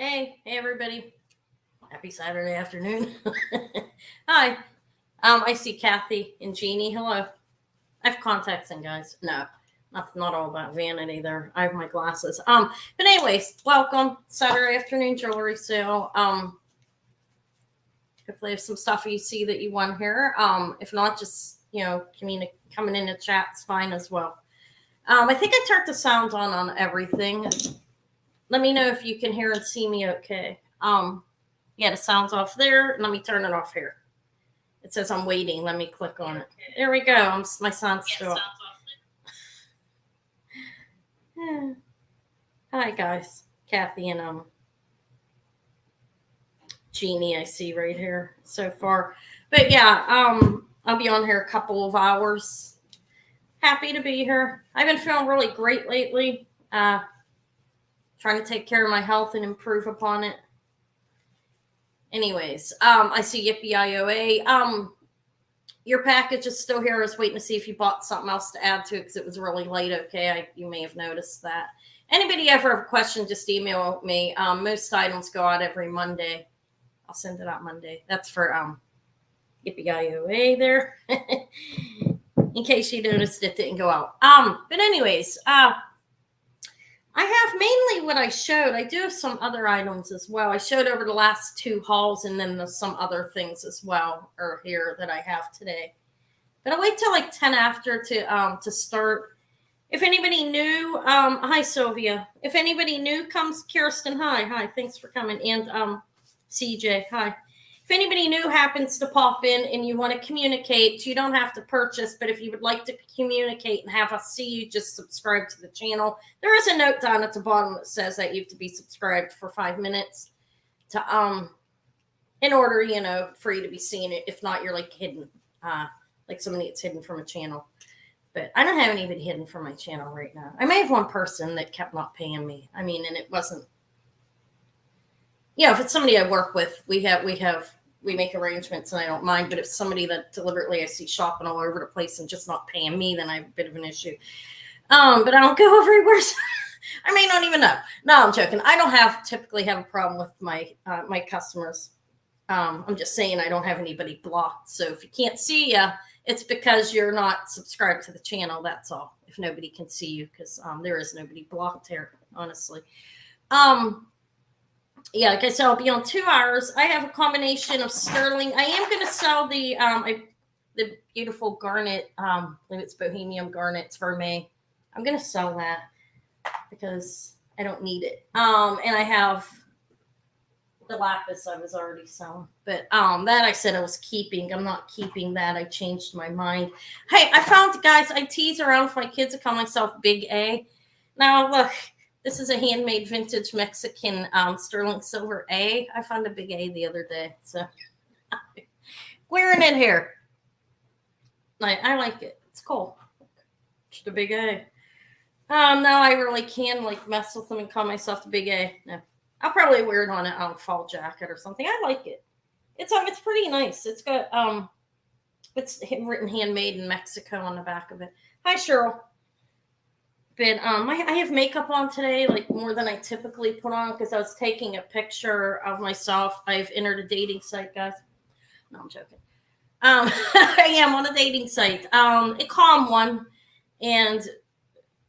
Hey everybody. Happy Saturday afternoon. Hi. I see Kathy and Jeannie. Hello. I have contacts in, guys. No, not all about vanity there. I have my glasses. But anyways, welcome. Saturday afternoon jewelry sale. Hopefully I have some stuff you see that you want here. If not, just coming in the chat's fine as well. I think I turned the sound on everything. Let me know if you can hear and see me okay. Yeah, the sound's off there. Let me turn it off here. It says I'm waiting. Let me click on it. There we go. My sound's still up. Yeah. Hi, guys. Kathy and Jeannie I see right here so far. But yeah, I'll be on here a couple of hours. Happy to be here. I've been feeling really great lately. Trying to take care of my health and improve upon it. Anyways, I see Yippee IOA. Your package is still here. I was waiting to see if you bought something else to add to it because it was really late. Okay, you may have noticed that. Anybody ever have a question, just email me. Most items go out every Monday. I'll send it out Monday. That's for Yippee IOA there. In case you noticed it didn't go out. But anyways, I have mainly what I showed. I do have some other items as well. I showed over the last two hauls, and then there's some other things as well are here that I have today. But I'll wait till like 10 after to start. If anybody new, hi Sylvia. If anybody new comes, Kirsten, hi, thanks for coming, and CJ, hi. If anybody new happens to pop in and you want to communicate, you don't have to purchase, but if you would like to communicate and have us see you, just subscribe to the channel. There is a note down at the bottom that says that you have to be subscribed for 5 minutes to in order, for you to be seen. If not, you're like hidden, like somebody that's hidden from a channel. But I don't have anybody hidden from my channel right now. I may have one person that kept not paying me. I mean, and it wasn't. If it's somebody I work with, we make arrangements and I don't mind. But if somebody that deliberately I see shopping all over the place and just not paying me, then I have a bit of an issue. But I don't go everywhere. So I may not even know. No, I'm joking. I don't typically have a problem with my customers. I'm just saying I don't have anybody blocked. So if you can't see you, it's because you're not subscribed to the channel. That's all. If nobody can see you, because there is nobody blocked here, honestly. Yeah, like I said, I'll be on 2 hours. I have a combination of sterling. I am going to sell the beautiful garnet. I believe it's bohemian garnets for me. I'm going to sell that because I don't need it. And I have the lapis I was already selling. But that I said I was keeping. I'm not keeping that. I changed my mind. Hey, I found, guys, I tease around for my kids. I call myself Big A. Now, look. This is a handmade vintage Mexican sterling silver A. I found a big A the other day. So wearing it here. I like it. It's cool. Just a big A. Now I really can mess with them and call myself the big A. No. I'll probably wear it on a fall jacket or something. I like it. It's pretty nice. It's got it's written handmade in Mexico on the back of it. Hi Cheryl. But I have makeup on today, like more than I typically put on because I was taking a picture of myself. I've entered a dating site, guys. No, I'm joking. I am on a dating site, a calm one, and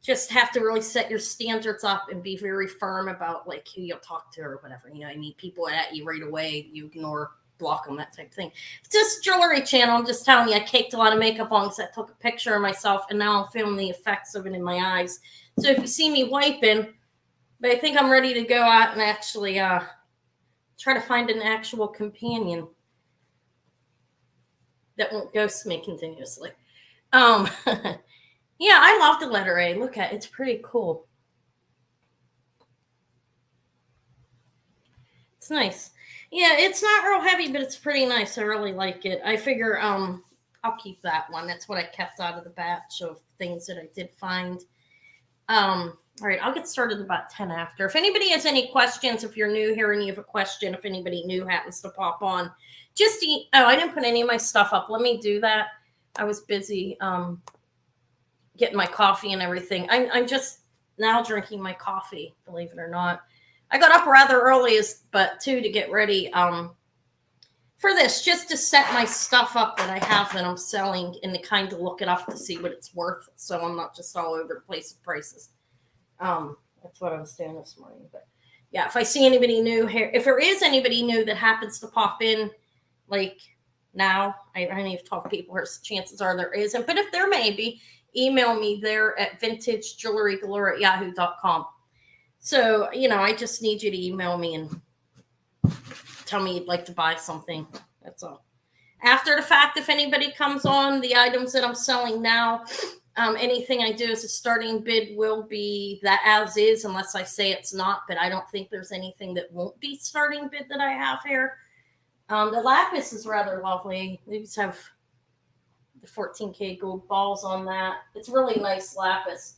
just have to really set your standards up and be very firm about like who you'll talk to or whatever. I meet people at you right away, you ignore, block them, that type of thing. It's just jewelry channel. I'm just telling you, I caked a lot of makeup on because I took a picture of myself and now I'm feeling the effects of it in my eyes. So if you see me wiping, but I think I'm ready to go out and actually try to find an actual companion that won't ghost me continuously. Yeah, I love the letter A. Look at it. It's pretty cool. It's nice. Yeah, it's not real heavy, but it's pretty nice. I really like it. I figure I'll keep that one. That's what I kept out of the batch of things that I did find. All right, I'll get started about 10 after. If anybody has any questions, if you're new here and you have a question, if anybody new happens to pop on, just I didn't put any of my stuff up. Let me do that. I was busy getting my coffee and everything. I'm just now drinking my coffee, believe it or not. I got up rather early, but to get ready for this, just to set my stuff up that I have that I'm selling and to kind of look it up to see what it's worth, so I'm not just all over the place with prices. That's what I was doing this morning. But yeah, if I see anybody new here, if there is anybody new that happens to pop in, like now, I need to talk to people, or chances are there isn't. But if there may be, email me there at vintagejewelrygalore@yahoo.com. So, I just need you to email me and tell me you'd like to buy something. That's all. After the fact, if anybody comes on, the items that I'm selling now, anything I do as a starting bid will be that as is, unless I say it's not. But I don't think there's anything that won't be starting bid that I have here. The lapis is rather lovely. These have the 14K gold balls on that. It's really nice lapis.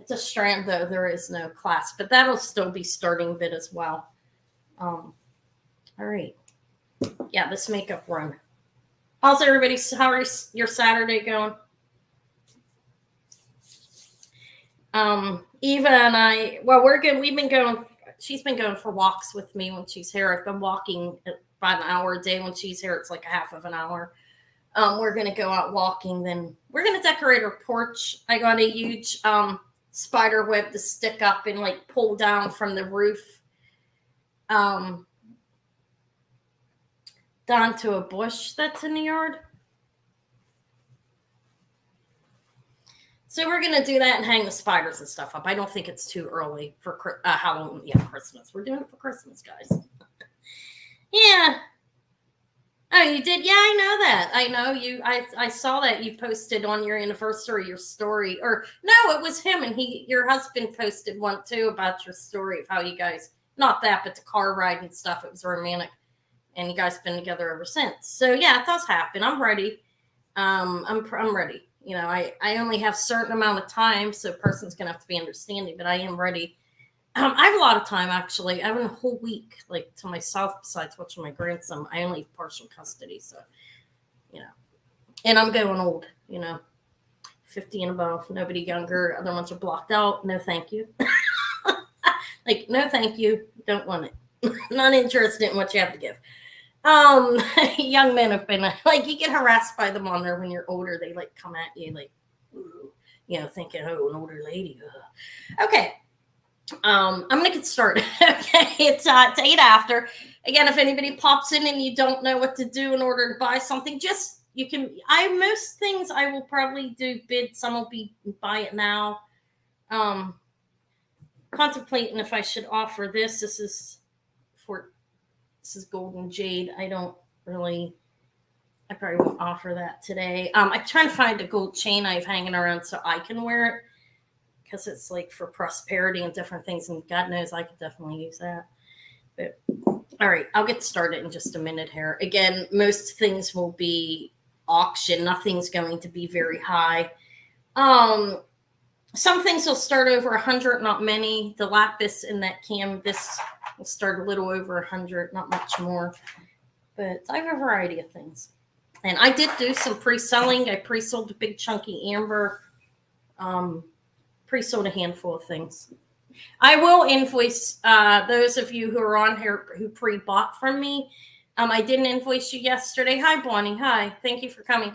It's a strand, though. There is no clasp, but that'll still be starting bid as well. All right. Yeah, this makeup run. How's everybody? How is your Saturday going? Eva and I, well, we're good. We've been going, she's been going for walks with me when she's here. I've been walking about an hour a day. When she's here, it's like a half of an hour. We're going to go out walking. Then we're going to decorate her porch. I got a huge spider web to stick up and like pull down from the roof down to a bush that's in the yard. So we're going to do that and hang the spiders and stuff up. I don't think it's too early for Halloween. Yeah, Christmas. We're doing it for Christmas, guys. Yeah. Oh, you did? Yeah, I know that. I know you. I saw that you posted on your anniversary, your story. Or no, it was him, and your husband posted one too about your story of how you guys, not that, but the car ride and stuff. It was romantic, and you guys been together ever since. So yeah, it does happen. I'm ready. I'm ready. I only have a certain amount of time, so a person's gonna have to be understanding. But I am ready. I have a lot of time, actually. I have a whole week, like, to myself besides watching my grandson. I only have partial custody, so, And I'm going old, 50 and above. Nobody younger. Other ones are blocked out. No, thank you. Like, no, thank you. Don't want it. Not interested in what you have to give. Young men have been, like, you get harassed by them on there when you're older. They, like, come at you, like, ooh, thinking, oh, an older lady. Okay. I'm gonna get started. Okay, it's 8 after. Again, if anybody pops in and you don't know what to do in order to buy something, most things I will probably do bid. Some will be buy it now. Contemplating if I should offer this. This is golden jade. I probably won't offer that today. I'm trying to find a gold chain I have hanging around so I can wear it, because it's like for prosperity and different things, and God knows I could definitely use that. But all right, I'll get started in just a minute here. Again, most things will be auction. Nothing's going to be very high. Some things will start over 100, not many. The lapis in that this will start a little over 100, not much more. But I have a variety of things. And I did do some pre-selling. I pre-sold a big chunky amber. Pre-sold a handful of things. I will invoice those of you who are on here who pre-bought from me. I didn't invoice you yesterday. Hi, Bonnie. Hi. Thank you for coming.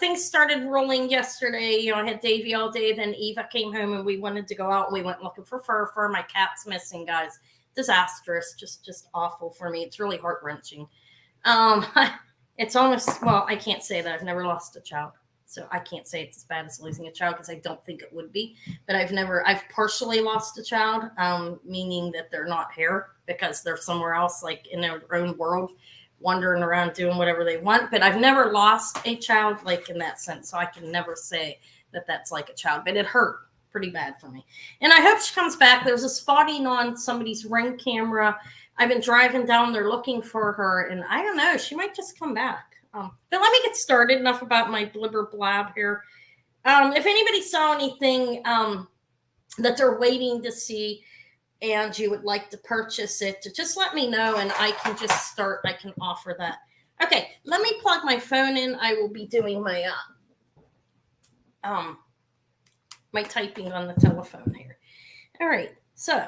Things started rolling yesterday. I had Davey all day. Then Eva came home and we wanted to go out. We went looking for fur. My cat's missing, guys. Disastrous. Just awful for me. It's really heart-wrenching. It's almost, well, I can't say that. I've never lost a child. So I can't say it's as bad as losing a child, because I don't think it would be. But I've partially lost a child, meaning that they're not here because they're somewhere else, like in their own world, wandering around doing whatever they want. But I've never lost a child, like in that sense. So I can never say that that's like a child. But it hurt pretty bad for me. And I hope she comes back. There's a spotting on somebody's Ring camera. I've been driving down there looking for her. And I don't know. She might just come back. But let me get started. Enough about my blibber blab here. If anybody saw anything that they're waiting to see and you would like to purchase it, just let me know and I can just start. I can offer that. Okay, let me plug my phone in. I will be doing my my typing on the telephone here. All right, so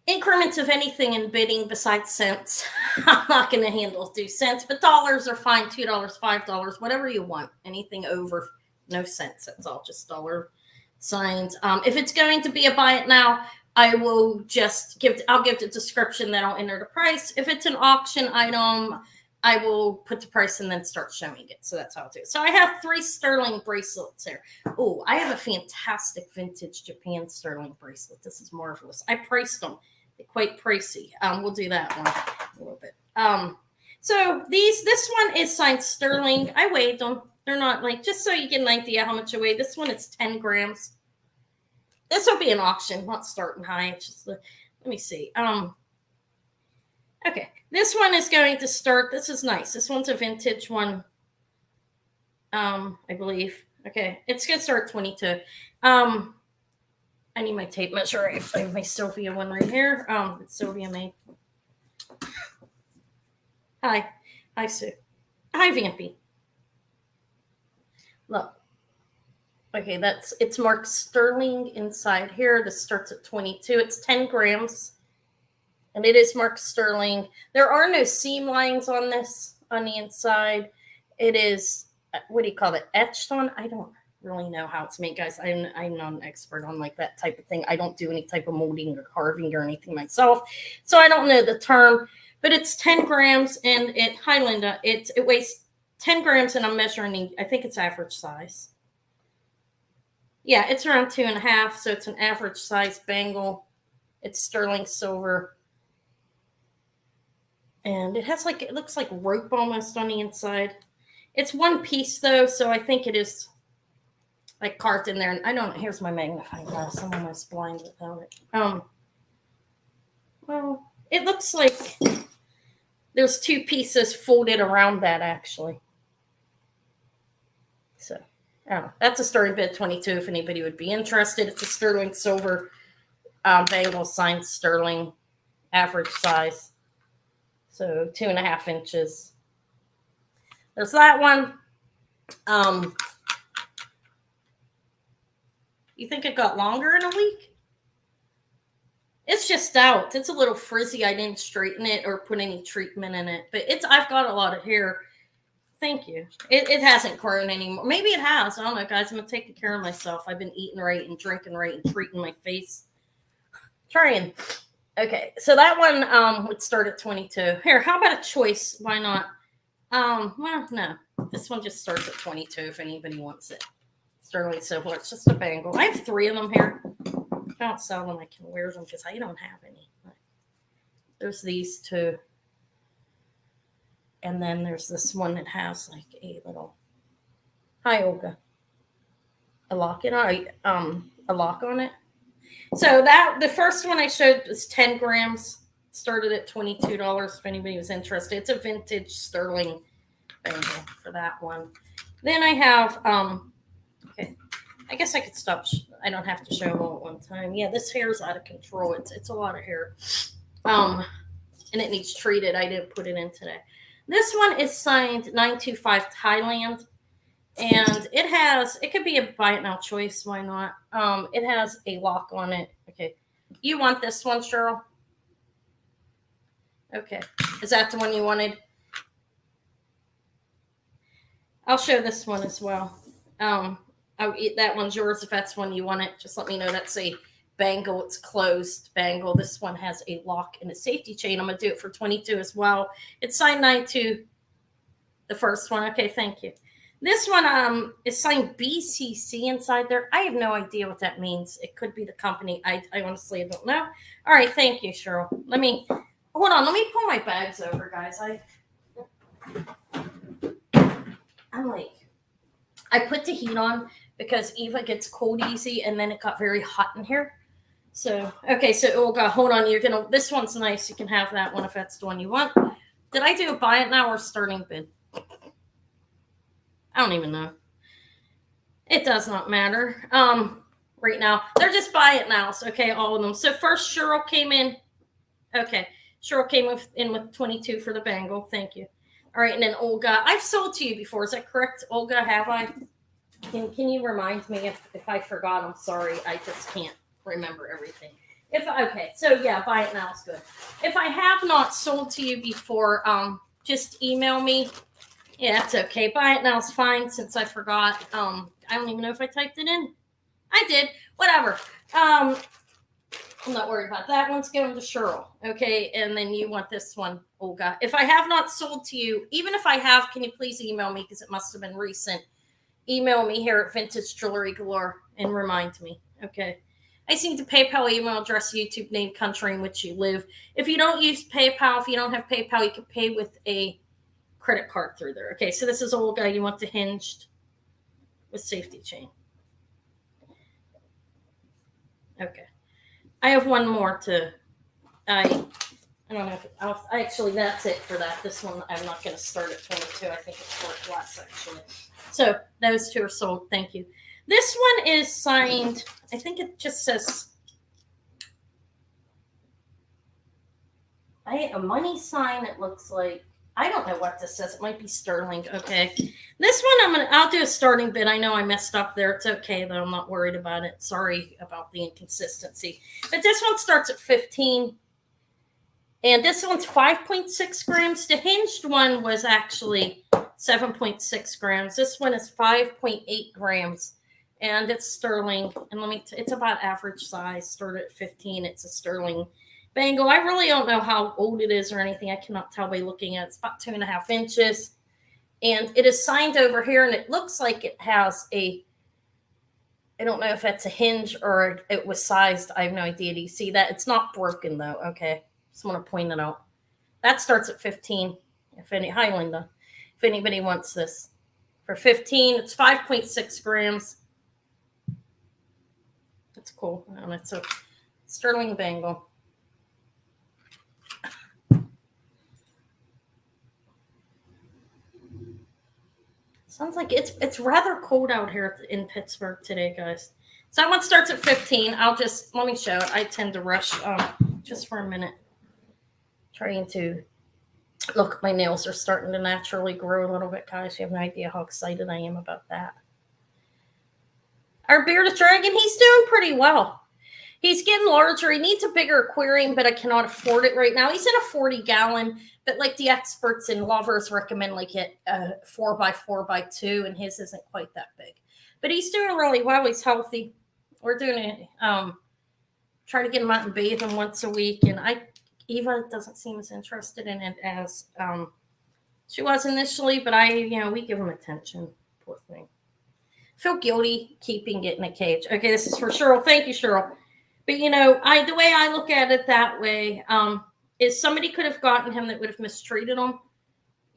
increments of anything in bidding besides cents. I'm not going to do cents, but dollars are fine. $2, $5, whatever you want. Anything over no cents. That's all, just dollar signs. If it's going to be a buy it now, I'll give the description, then I'll enter the price. If it's an auction item, I will put the price and then start showing it. So that's how I'll do it. So I have 3 sterling bracelets here. Oh, I have a fantastic vintage Japan sterling bracelet. This is marvelous. I priced them. They're quite pricey. We'll do that one a little bit. So this one is signed sterling. I weighed them. They're not like, just so you get an idea how much I weigh. This one is 10 grams. This will be an auction, not starting high. It's just, let me see. Okay, this one is going to start. This is nice. This one's a vintage one, I believe. Okay, it's going to start 22. I need my tape measure. I have my Sylvia one right here. It's Sylvia made. Hi, Sue. Hi, Vampy. Look. Okay, it's marked sterling inside here. This starts at 22. It's 10 grams. And it is marked sterling. There are no seam lines on this on the inside. It is, what do you call it, etched on? I don't really know how it's made, guys. I'm not an expert on like that type of thing. I don't do any type of molding or carving or anything myself. So I don't know the term. But it's 10 grams and hi Linda, it weighs 10 grams and I'm measuring, I think it's average size. Yeah, it's around 2.5, so it's an average size bangle. It's sterling silver. And it looks like rope almost on the inside. It's one piece though, so I think it is like carved in there. And I don't know, here's my magnifying glass. I'm almost blind without it. Well, it looks like there's 2 pieces folded around that actually. So, that's a sterling bid 22 if anybody would be interested. It's a sterling silver bangle signed sterling, average size. So 2.5 inches. There's that one. You think it got longer in a week? It's just out. It's a little frizzy. I didn't straighten it or put any treatment in it, but I've got a lot of hair. Thank you. It hasn't grown anymore. Maybe it has. I don't know, guys. I'm taking care of myself. I've been eating right and drinking right and treating my face. Trying. Okay, so that one would start at 22. Here, how about a choice? Why not? Well, no. This one just starts at 22 if anybody wants it. Sterling silver. It's just a bangle. I have 3 of them here. If I don't sell them, I can wear them because I don't have any. There's these 2. And then there's this one that has like a little, hi Olga, a lock on it. So the first one I showed was 10 grams, started at $22 if anybody was interested. It's a vintage sterling bangle for that one. Then I have, okay, I guess I could stop. I don't have to show them all at one time. Yeah, this hair is out of control. It's a lot of hair. And it needs treated. I didn't put it in today. This one is signed 925 Thailand, and it could be a buy it now choice. Why not? It has a lock on it. Okay. You want this one, Cheryl? Okay. Is that the one you wanted? I'll show this one as well. That one's yours if that's one you want it. Just let me know. That's a bangle. It's closed bangle. This one has a lock and a safety chain. I'm going to do it for 22 as well. It's signed 92, the first one. Okay, thank you. This one is signed BCC inside there. I have no idea what that means. It could be the company. I honestly don't know. All right, thank you, Cheryl. Hold on. Let me pull my bags over, guys. I put the heat on because Eva gets cold easy, and then it got very hot in here. So, okay, so Olga, hold on. This one's nice. You can have that one if that's the one you want. Did I do a buy it now or starting bid? I don't even know. It does not matter. Right now, they're just buy it now. So, okay, all of them. So first, Cheryl came in. Okay, Cheryl came in with 22 for the bangle. Thank you. All right, and then Olga, I've sold to you before. Is that correct, Olga? Have I? Can you remind me if I forgot? I'm sorry. I just can't remember everything. Okay, so yeah, buy it now is good. If I have not sold to you before, just email me. Yeah, that's okay. Buy it now is fine since I forgot. I don't even know if I typed it in. I did. Whatever. I'm not worried about that. One's going to Cheryl. Okay, and then you want this one, Olga. If I have not sold to you, even if I have, can you please email me because it must have been recent. Email me here at Vintage Jewelry Galore and remind me. Okay. I see the PayPal email address, YouTube name, country in which you live. If you don't use PayPal, if you don't have PayPal, you can pay with a credit card through there. Okay, so this is Olga. You want the hinged with safety chain. Okay. I have one more I don't know if actually that's it for that. This one I'm not going to start at 22. I think it's worth less actually. So those two are sold. Thank you. This one is signed. I think it just says a money sign. It looks like I don't know what this says. It might be sterling. Okay. This one I'll do a starting bid. I know I messed up there. It's okay though. I'm not worried about it. Sorry about the inconsistency. But this one starts at 15. And this one's 5.6 grams. The hinged one was actually 7.6 grams. This one is 5.8 grams. And it's sterling. And it's about average size. Started at 15. It's a sterling bangle. I really don't know how old it is or anything. I cannot tell by looking at it. It's about 2.5 inches. And it is signed over here. And it looks like it has I don't know if that's a hinge or it was sized. I have no idea. Do you see that? It's not broken though. Okay. Just want to point it out. That starts at 15. Hi, Linda. If anybody wants this. For 15, it's 5.6 grams. That's cool. And it's a sterling bangle. Sounds like it's rather cold out here in Pittsburgh today, guys. So that one starts at 15. Let me show it. I tend to rush just for a minute. Trying to look, my nails are starting to naturally grow a little bit, guys. You have no idea how excited I am about that. Our bearded dragon, he's doing pretty well. He's getting larger. He needs a bigger aquarium, but I cannot afford it right now. He's in a 40-gallon, but like the experts and lovers recommend like a 4x4x2, and his isn't quite that big. But he's doing really well. He's healthy. We're doing it. Try to get him out and bathe him once a week, and Eva doesn't seem as interested in it as she was initially, but we give him attention. Poor thing. Feel guilty keeping it in a cage. Okay, this is for Cheryl. Thank you, Cheryl. But the way I look at it that way is somebody could have gotten him that would have mistreated him,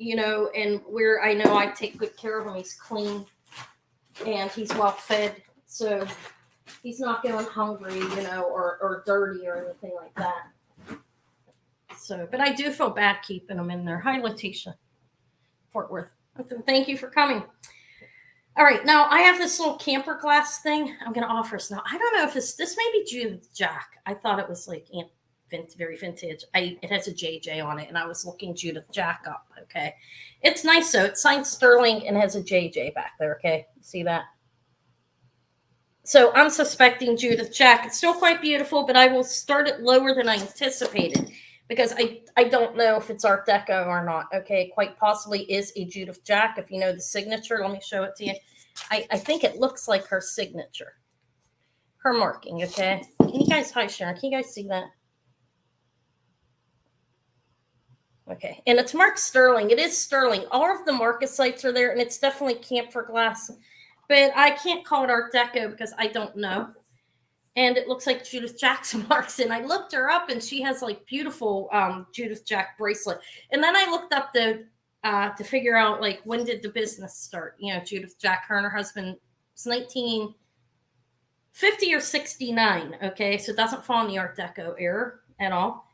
and where I know I take good care of him. He's clean and he's well fed, so he's not going hungry, or dirty or anything like that. So, but I do feel bad keeping them in there. Hi, Letitia, Fort Worth. Thank you for coming. All right, now I have this little camper glass thing I'm going to offer us. Now, I don't know if this may be Judith Jack. I thought it was like very vintage. It has a JJ on it, and I was looking Judith Jack up, okay? It's nice, so it's signed sterling and has a JJ back there, okay? See that? So I'm suspecting Judith Jack. It's still quite beautiful, but I will start it lower than I anticipated, because I don't know if it's Art Deco or not. Okay, it quite possibly is a Judith Jack. If you know the signature, let me show it to you. I think it looks like her signature, her marking. Okay, can you guys, hi Sharon, can you guys see that? Okay, and it's marked sterling. It is sterling. All of the market sites are there, and it's definitely camphor glass, but I can't call it Art Deco because I don't know. And it looks like Judith Jack's marks. And I looked her up, and she has like beautiful Judith Jack bracelet. And then I looked up to figure out like when did the business start? Judith Jack, her and her husband, it's 1950 or 69. Okay, so it doesn't fall in the Art Deco era at all.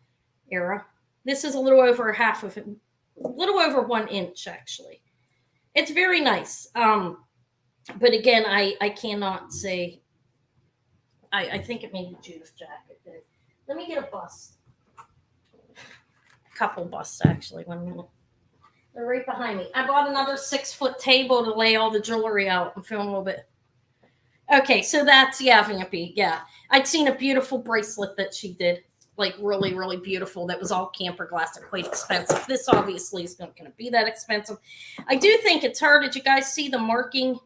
This is a little over a little over 1 inch actually. It's very nice. But again, I cannot say. I think it may be Judith Jack. Let me get a bust. A couple busts, actually. 1 minute. They're right behind me. I bought another 6-foot table to lay all the jewelry out. I'm feeling a little bit. Okay, so that's, yeah, Vampy. Yeah. I'd seen a beautiful bracelet that she did, like really, really beautiful. That was all camper glass and quite expensive. This obviously is not going to be that expensive. I do think it's her. Did you guys see the marking?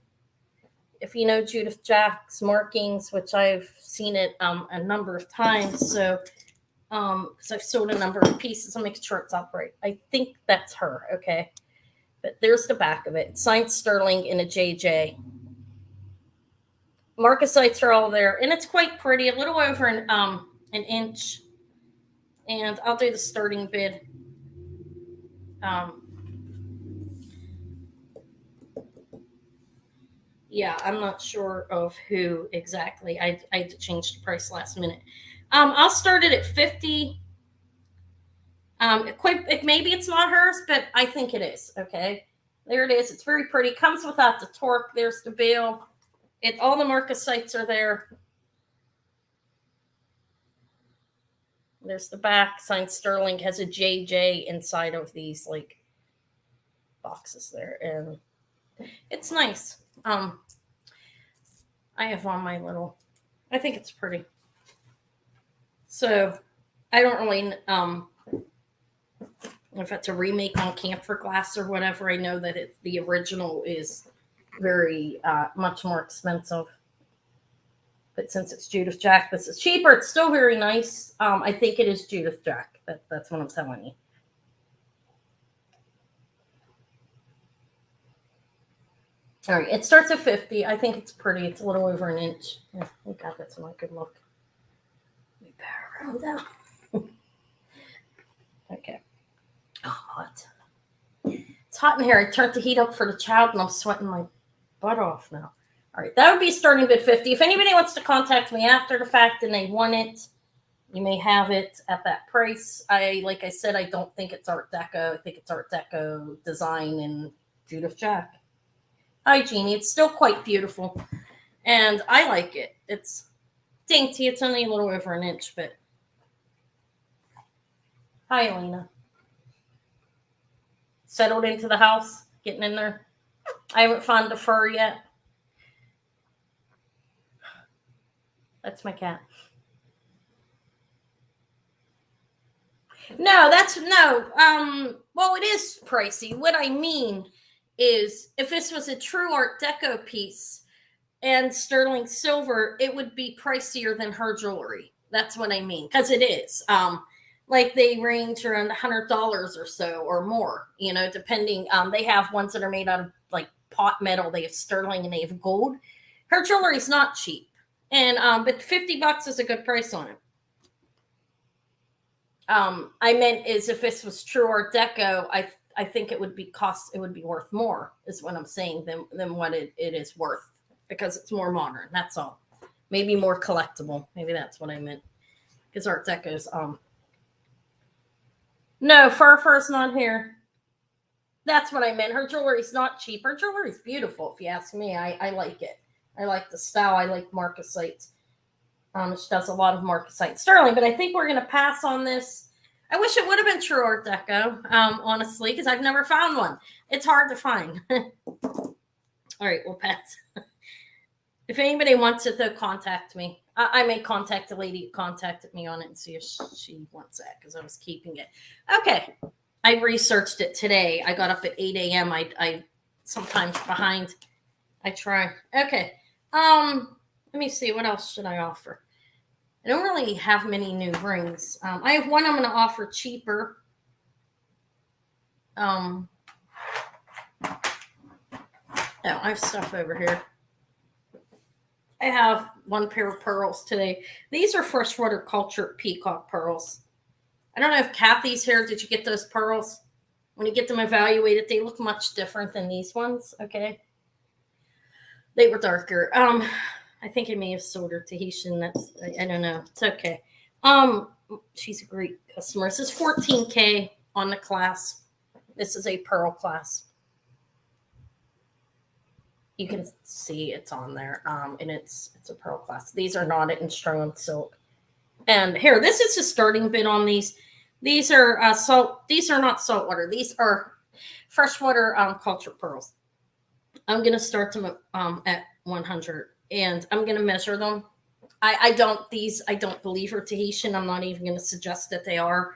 If you know Judith Jack's markings, which I've seen it a number of times. So, because I've sold a number of pieces, I'll make sure it's up right. I think that's her. Okay. But there's the back of it. Signed sterling in a JJ. Marcasites are all there, and it's quite pretty, a little over an inch. And I'll do the starting bid. Yeah, I'm not sure of who exactly. I had to change the price last minute. I'll start it at 50. Maybe it's not hers, but I think it is. Okay, there it is. It's very pretty. Comes without the torque. There's the bill. All the Marcasites are there. There's the back. Signed sterling. Has a JJ inside of these like boxes there, and it's nice. I have on my little. I think it's pretty. So I don't really if it's a remake on camphor glass or whatever. I know that the original is very much more expensive, but since it's Judith Jack, this is cheaper. It's still very nice. I think it is Judith Jack. That's what I'm telling you. All right, it starts at 50. I think it's pretty. It's a little over an inch. Yeah, thank God, that's not a good look. Let me power around down. Okay. Oh, hot. It's hot in here. I turned the heat up for the child, and I'm sweating my butt off now. All right, that would be starting bid 50. If anybody wants to contact me after the fact and they want it, you may have it at that price. Like I said, I don't think it's Art Deco. I think it's Art Deco design and Judith Jack. Hi, Jeannie. It's still quite beautiful, and I like it. It's dainty. It's only a little over an inch, but hi, Elena. Settled into the house, getting in there. I haven't found the fur yet. That's my cat. No, well, it is pricey. What I mean is, if this was a true Art Deco piece and sterling silver, it would be pricier than her jewelry. That's what I mean, because it is. Like they range around $100 or so or more, depending. They have ones that are made out of like pot metal. They have sterling and they have gold. Her jewelry is not cheap, and but $50 is a good price on it. I meant is if this was true Art Deco, I think it would be worth more, is what I'm saying, than what it is worth, because it's more modern. That's all. Maybe more collectible. Maybe that's what I meant. Because Art Deco's no, fur's not here. That's what I meant. Her jewelry's not cheap. Her jewelry's beautiful, if you ask me. I like it. I like the style. I like Marcasites. She does a lot of Marcasite sterling, but I think we're going to pass on this. I wish it would have been true Art Deco, honestly, because I've never found one. It's hard to find. All right, we'll pass. If anybody wants it, though, contact me. I may contact the lady who contacted me on it and see if she wants that, because I was keeping it. Okay. I researched it today. I got up at 8 a.m. I sometimes behind. I try. Okay. Let me see. What else should I offer? I don't really have many new rings. I have one I'm going to offer cheaper. Oh, I have stuff over here. I have one pair of pearls today. These are freshwater cultured peacock pearls. I don't know if Kathy's here. Did you get those pearls? When you get them evaluated, they look much different than these ones. Okay. They were darker. I think I may have sold her Tahitian. I don't know. It's okay. She's a great customer. This is $14K on the class. This is a pearl class. You can see it's on there. And it's a pearl class. These are knotted and strung on silk. And here, this is the starting bid on these. These are These are not saltwater. These are freshwater cultured pearls. I'm gonna start them at 100. and I'm going to measure them. I don't believe are Tahitian. I'm not even going to suggest that they are.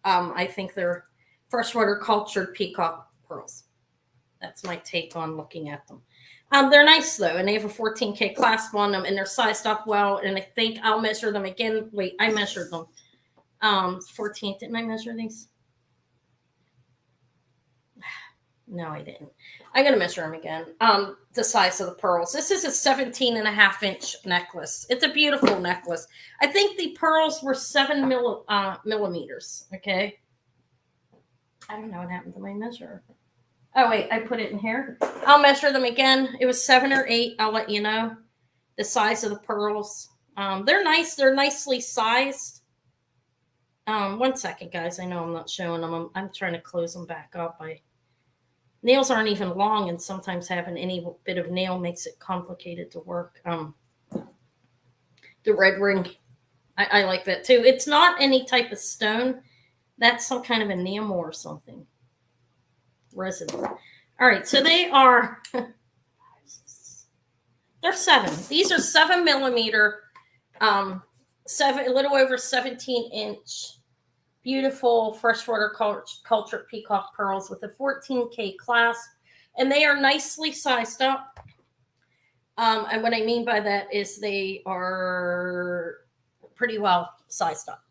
I think they're freshwater cultured peacock pearls. That's my take on looking at them. They're nice though, and they have a 14K clasp on them, and they're sized up well. And I think I'll measure them again. Wait, I measured them. 14. Didn't I measure these? No, I didn't. I'm going to measure them again. The size of the pearls. This is a 17.5-inch necklace. It's a beautiful necklace. I think the pearls were 7 millimeters. Okay. I don't know what happened to my measure. Oh, wait, I put it in here. I'll measure them again. It was 7 or 8. I'll let you know the size of the pearls. They're nice. They're nicely sized. 1 second, guys. I know I'm not showing them. I'm trying to close them back up. Nails aren't even long, and sometimes having any bit of nail makes it complicated to work. The red ring, I like that too. It's not any type of stone. That's some kind of enamel or something. Resin. All right, so they are, they're 7. These are 7 millimeter, a little over 17-inch. Beautiful freshwater cultured peacock pearls with a 14K clasp, and they are nicely sized up. And what I mean by that is they are pretty well sized up.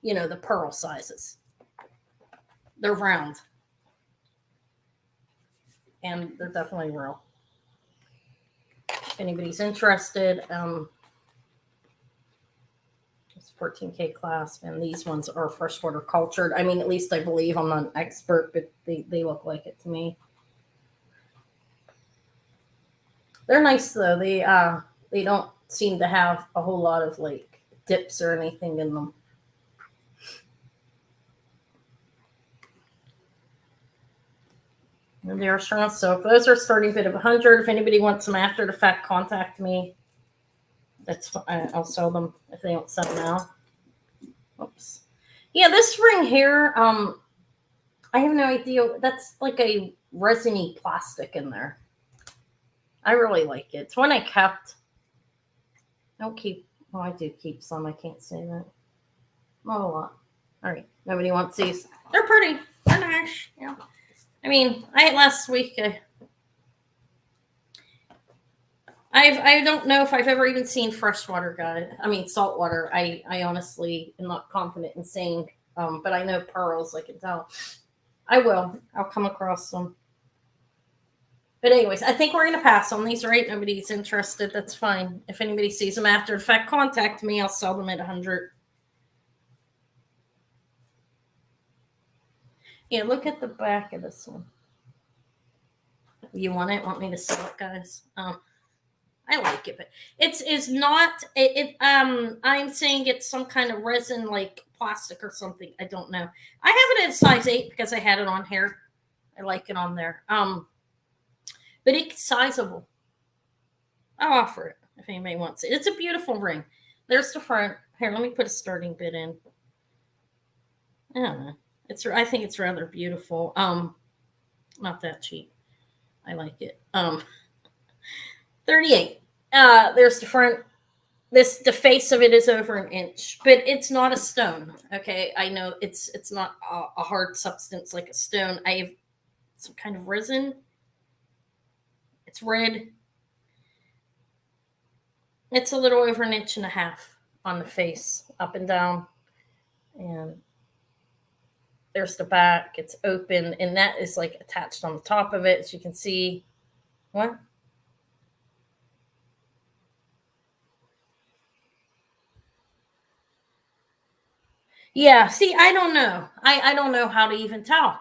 You know, the pearl sizes. They're round. And they're definitely real. If anybody's interested, 14K clasp, and these ones are freshwater cultured. I mean, at least I believe. I'm not an expert, but they look like it to me. They're nice though. They don't seem to have a whole lot of like dips or anything in them. And they are strong silk. Those are starting bid of 100. If anybody wants them after the fact, contact me. That's fine. I'll sell them if they don't sell now. Oops. Yeah, this ring here, I have no idea. That's like a resiny plastic in there. I really like it. It's one I kept. I don't keep. Well, I do keep some. I can't say that. Not a lot. All right. Nobody wants these. They're pretty. They're nice. Yeah. I mean, last week. I don't know if I've ever even seen freshwater saltwater. I honestly am not confident in saying, but I know pearls, I can tell. I'll come across them. But anyways, I think we're going to pass on these, right? Nobody's interested. That's fine. If anybody sees them after the fact, contact me. I'll sell them at 100. Yeah, look at the back of this one. You want it? Want me to sell it, guys? I like it, but it's not I'm saying it's some kind of resin like plastic or something. I don't know. I have it in size 8 because I had it on here. I like it on there. But it's sizable. I'll offer it if anybody wants it. It's a beautiful ring. There's the front. Here, let me put a starting bid in. I don't know. I think it's rather beautiful. Not that cheap. I like it. 38. There's the front. The face of it is over an inch, but it's not a stone. Okay, I know it's not a hard substance like a stone. I have some kind of resin. It's red. It's a little over an inch and a half on the face, up and down, and there's the back. It's open, and that is like attached on the top of it, as you can see. What? Yeah, see, I don't know. I don't know how to even tell.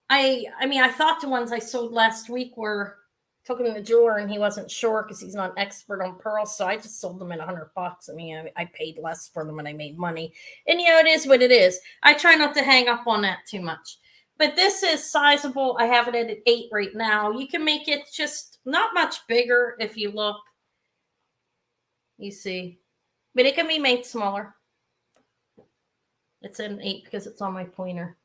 I mean, I thought the ones I sold last week were took him to the jeweler and he wasn't sure because he's not an expert on pearls, so I just sold them at $100. I mean, I paid less for them and I made money. And it is what it is. I try not to hang up on that too much. But this is sizable. I have it at 8 right now. You can make it just not much bigger if you look. You see. But it can be made smaller. It's an 8 because it's on my pointer.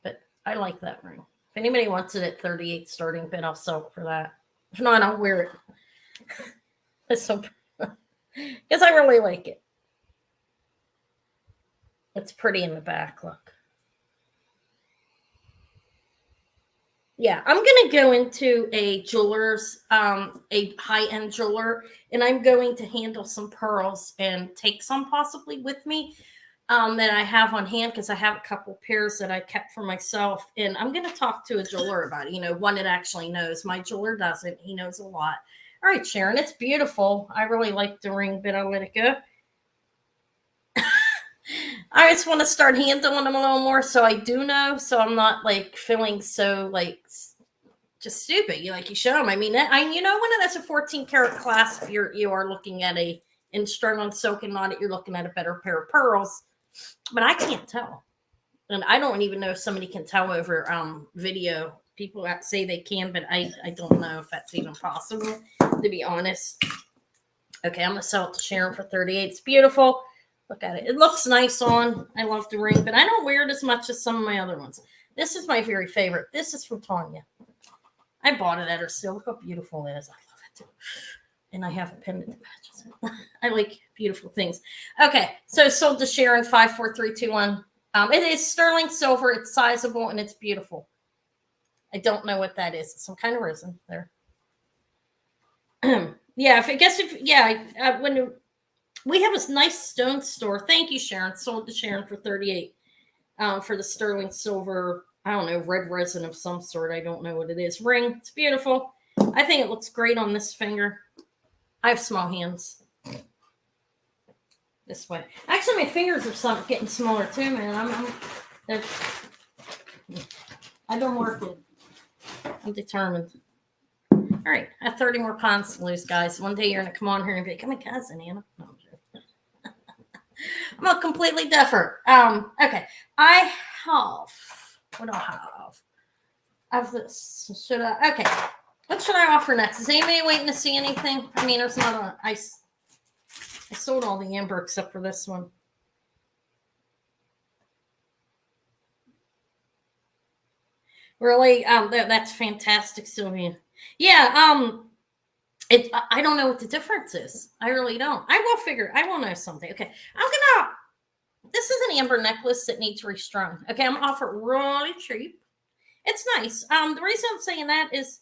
But I like that ring. If anybody wants it at 38 starting bid, I'll sell it for that. If not, I'll wear it. It's so because I really like it. It's pretty in the back. Look. Yeah, I'm gonna go into a jeweler's, a high-end jeweler, and I'm going to handle some pearls and take some possibly with me, that I have on hand because I have a couple pairs that I kept for myself, and I'm gonna talk to a jeweler about it. One that actually knows. My jeweler doesn't. He knows a lot. All right, Sharon, it's beautiful. I really like the ring, but I'll let it go. I just want to start handling them a little more, so I do know, so I'm not like feeling so like just stupid. You show them. I mean, when that's a 14 karat clasp, you are looking at and strung on silk and not it. You're looking at a better pair of pearls, but I can't tell, and I don't even know if somebody can tell over video. People say they can, but I don't know if that's even possible, to be honest. Okay, I'm gonna sell it to Sharon for 38. It's beautiful. Look at it. It looks nice on. I love the ring, but I don't wear it as much as some of my other ones. This is my very favorite. This is from Tanya. I bought it at her sale. Look how beautiful it is. I love it too. And I have a pendant that matches it. I like beautiful things. Okay, so sold to Sharon 54321. It is sterling silver. It's sizable and it's beautiful. I don't know what that is. It's some kind of resin there. Yeah, when we have this nice stone store. Thank you, Sharon. Sold to Sharon for 38. For the sterling silver, I don't know, red resin of some sort. I don't know what it is. Ring. It's beautiful. I think it looks great on this finger. I have small hands. This way. Actually, my fingers are getting smaller too, man. I've been working. I'm determined. All right. I have 30 more pounds to lose, guys. One day you're going to come on here and be like, I'm a cousin, Anna. No, I'm a completely different. Okay. I have. What do I have? I have this. Okay. What should I offer next? Is anybody waiting to see anything? I mean, there's not a. I sold all the amber except for this one. Really? That's fantastic, Sylvia. Yeah. I don't know what the difference is. I really don't. I will figure. I will know something. Okay. This is an amber necklace that needs restrung. Okay, I'm gonna offer it really cheap. It's nice. The reason I'm saying that is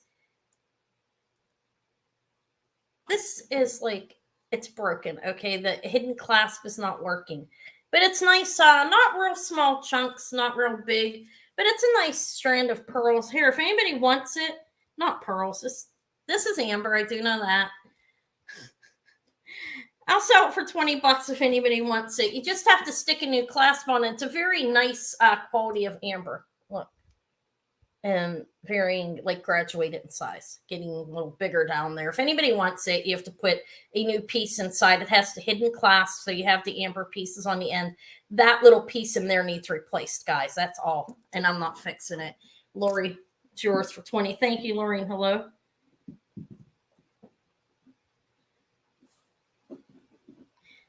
this is like it's broken. Okay, the hidden clasp is not working, but it's nice. Not real small chunks, not real big, but it's a nice strand of pearls. Here, if anybody wants it, not pearls. This is amber. I do know that. I'll sell it for $20 if anybody wants it. You just have to stick a new clasp on it. It's a very nice quality of amber. Look. And varying, like graduated in size, getting a little bigger down there. If anybody wants it, you have to put a new piece inside. It has the hidden clasp, so you have the amber pieces on the end. That little piece in there needs replaced, guys. That's all. And I'm not fixing it. Lori, it's yours for 20. Thank you, Lori, and hello.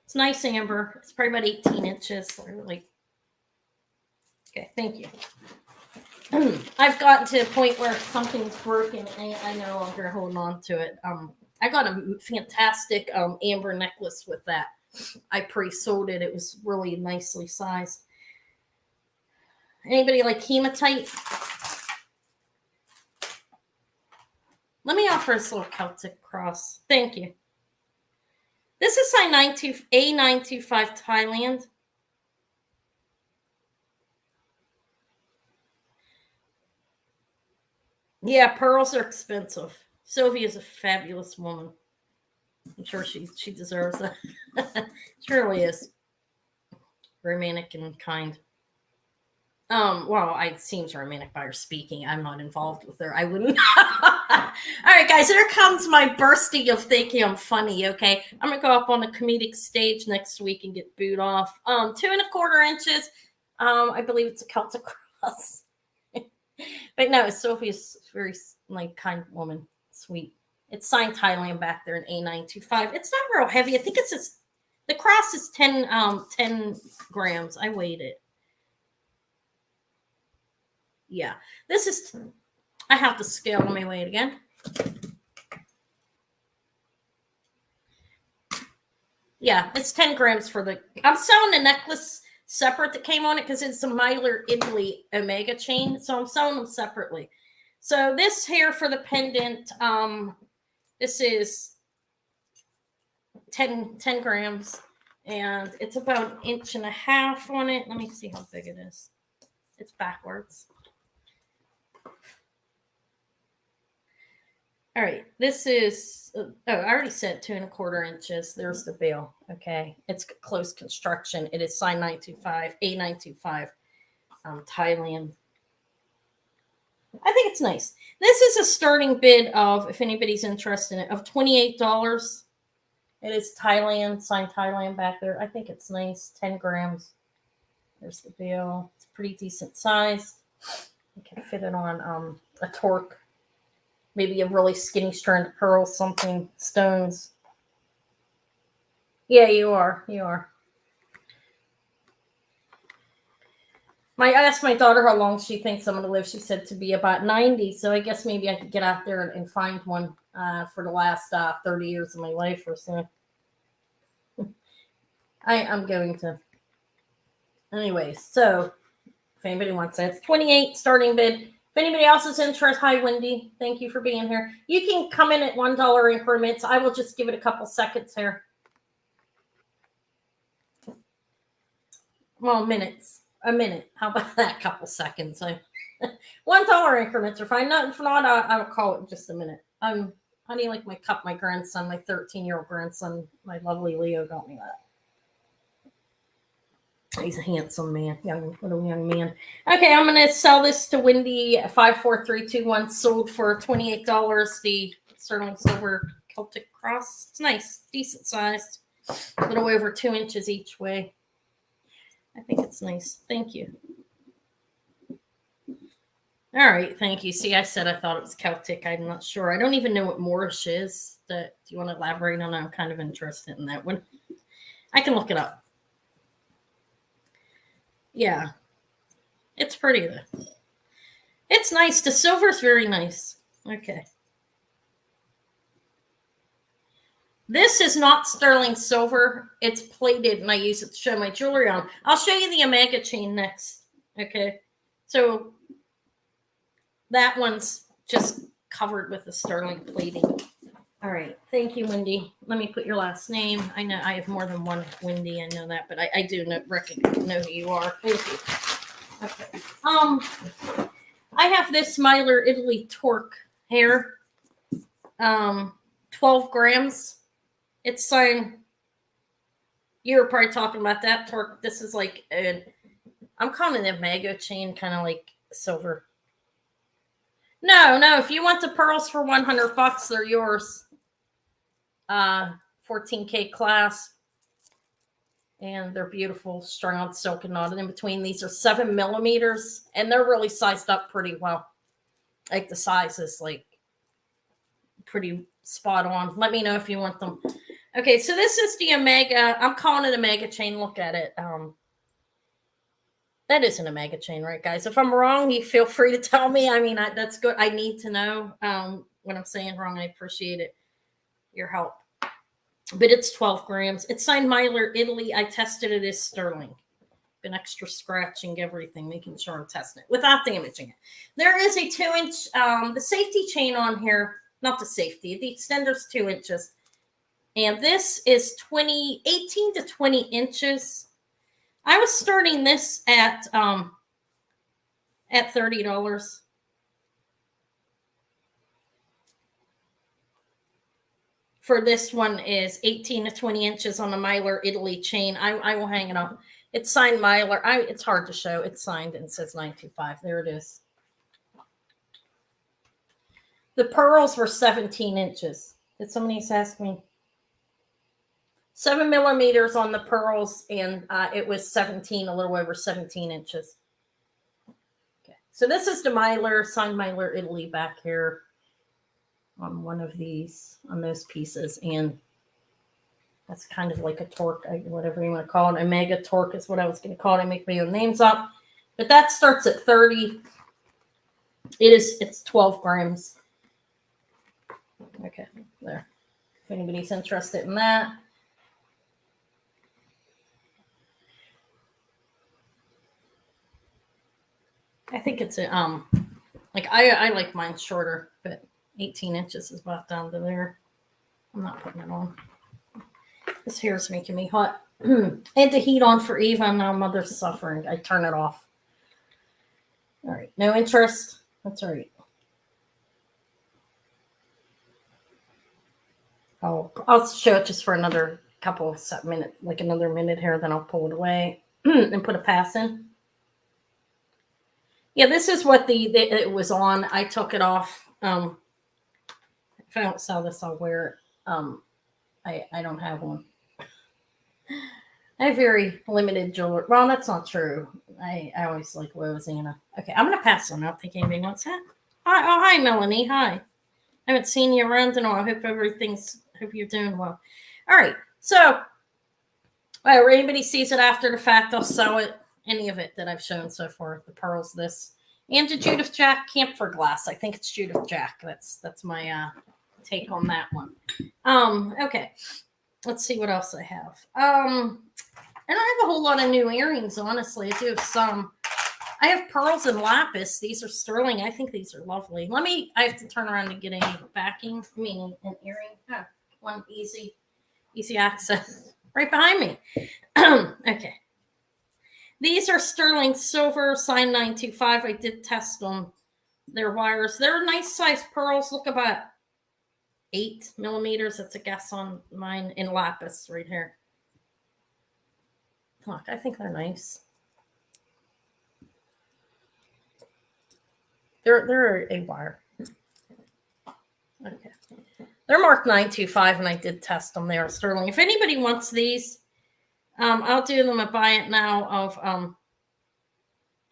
It's nice amber. It's probably about 18 inches. Like, okay, thank you. I've gotten to a point where something's broken and I no longer hold on to it. I got a fantastic amber necklace with that. I pre-sold it. It was really nicely sized. Anybody like hematite? Let me offer this little Celtic cross. Thank you. This is A925 Thailand. Yeah, pearls are expensive. Sylvia's a fabulous woman. I'm sure she deserves that. She really is. Romantic and kind. Well, it seems romantic by her speaking. I'm not involved with her. I wouldn't. All right, guys, here comes my bursting of thinking I'm funny, okay? I'm going to go up on a comedic stage next week and get booed off. 2¼ inches. I believe it's a Celtic cross. But no, Sophie's very kind woman, sweet. It's signed Thailand back there in A925. It's not real heavy. I think it's just the cross is 10 grams. I weighed it. Yeah, this is. I have to scale. Let me weigh it again. Yeah, it's 10 grams for the. I'm selling the necklace separate that came on it because it's a Myler Italy Omega chain. So I'm selling them separately. So this here for the pendant, this is 10 grams. And it's about an inch and a half on it. Let me see how big it is. It's backwards. All right, this is, I already said 2¼ inches. There's the bill. Okay, it's close construction. It is signed 925, A925, Thailand. I think it's nice. This is a starting bid of, if anybody's interested in it, of $28. It is Thailand, signed Thailand back there. I think it's nice. 10 grams. There's the bill. It's pretty decent size. You can fit it on a torque. Maybe a really skinny strand of pearls, something, stones. Yeah, you are. You are. I asked my daughter how long she thinks I'm going to live. She said to be about 90. So I guess maybe I could get out there and find one for the last 30 years of my life or so. I'm going to. Anyways, so if anybody wants it, it's 28 starting bid. If anybody else is interested, hi, Wendy. Thank you for being here. You can come in at $1 increments. I will just give it a couple seconds here. Well, minutes. A minute. How about that? Couple seconds. $1 increments are fine. If not, I'll call it just a minute. Honey, like my grandson, my 13-year-old grandson, my lovely Leo got me that. He's a handsome man, little young man. Okay, I'm going to sell this to Wendy. 54321 sold for $28. The sterling silver Celtic cross. It's nice, decent sized, a little over 2 inches each way. I think it's nice. Thank you. All right, thank you. See, I said I thought it was Celtic. I'm not sure. I don't even know what Moorish is. Do you want to elaborate on that? I'm kind of interested in that one. I can look it up. Yeah, it's pretty though. It's nice. The silver's very nice. Okay. This is not sterling silver. It's plated, and I use it to show my jewelry on. I'll show you the Omega chain next. Okay. So that one's just covered with the sterling plating. All right. Thank you, Wendy. Let me put your last name. I know I have more than one Wendy. I know that, but I do know who you are. Thank you. Okay. I have this Myler Italy Torque hair. 12 grams. It's signed. You were probably talking about that torque. This is like I'm calling it a Omega chain, kind of like silver. No. If you want the pearls for $100, they're yours. 14K class, and they're beautiful, strung on silk and knotted in between. These are 7 millimeters, and they're really sized up pretty well. Like the size is like pretty spot on. Let me know if you want them. Okay, so this is the Omega. I'm calling it Omega chain. Look at it. That is an Omega chain, right, guys? If I'm wrong, you feel free to tell me. I mean, that's good. I need to know when I'm saying wrong. I appreciate it. Your help. But it's 12 grams. It's signed Myler Italy. I tested it as sterling. Been extra scratching everything, making sure I'm testing it without damaging it. There is a 2-inch, the safety chain on here, not the safety, the extender's 2 inches. And this is 18 to 20 inches. I was starting this at $30. For this one is 18 to 20 inches on the Myler Italy chain. I will hang it up. It's signed Myler. It's hard to show. It's signed and it says 925. There it is. The pearls were 17 inches. Did somebody ask me? 7 millimeters on the pearls, and it was a little over 17 inches. Okay. So this is the Myler, signed Myler Italy back here on one of these, on those pieces, and that's kind of like a torque, whatever you want to call it. Omega torque is what I was going to call it. I make my own names up, but that starts at 30. It's 12 grams. Okay, there. If anybody's interested in that. I think it's a like I like mine shorter, but 18 inches is about down to there. I'm not putting it on. This hair's making me hot. I had the heat on for Eva, and now Mother's suffering. I turn it off. All right, no interest. That's all right. I'll show it just for another couple of minutes, like another minute here, then I'll pull it away and put a pass in. Yeah, this is what it was on. I took it off. If I don't sell this, I'll wear it. I don't have one. I have very limited jewelry. Well, that's not true. I always like Louisiana. Okay, I'm gonna pass on. I don't think anybody wants that. Hi, Melanie. Hi. I haven't seen you around in a while. Hope you're doing well. All right. So, anybody sees it after the fact, I'll sell it. Any of it that I've shown so far. The pearls, this, and the Judith Jack Camphor glass. I think it's Judith Jack. That's my take on that one. Okay. Let's see what else I have. I don't have a whole lot of new earrings, honestly. I do have some. I have pearls and lapis. These are sterling. I think these are lovely. I have to turn around to get a backing. I mean, an earring. One easy access. Right behind me. Okay. These are sterling silver, signed 925. I did test them. They're wires. They're nice size pearls. Look about 8 millimeters. That's a guess on mine in lapis right here. Look, I think they're nice. They're a wire. Okay. They're marked 925, and I did test them. They are sterling. If anybody wants these, I'll do them a buy it now of I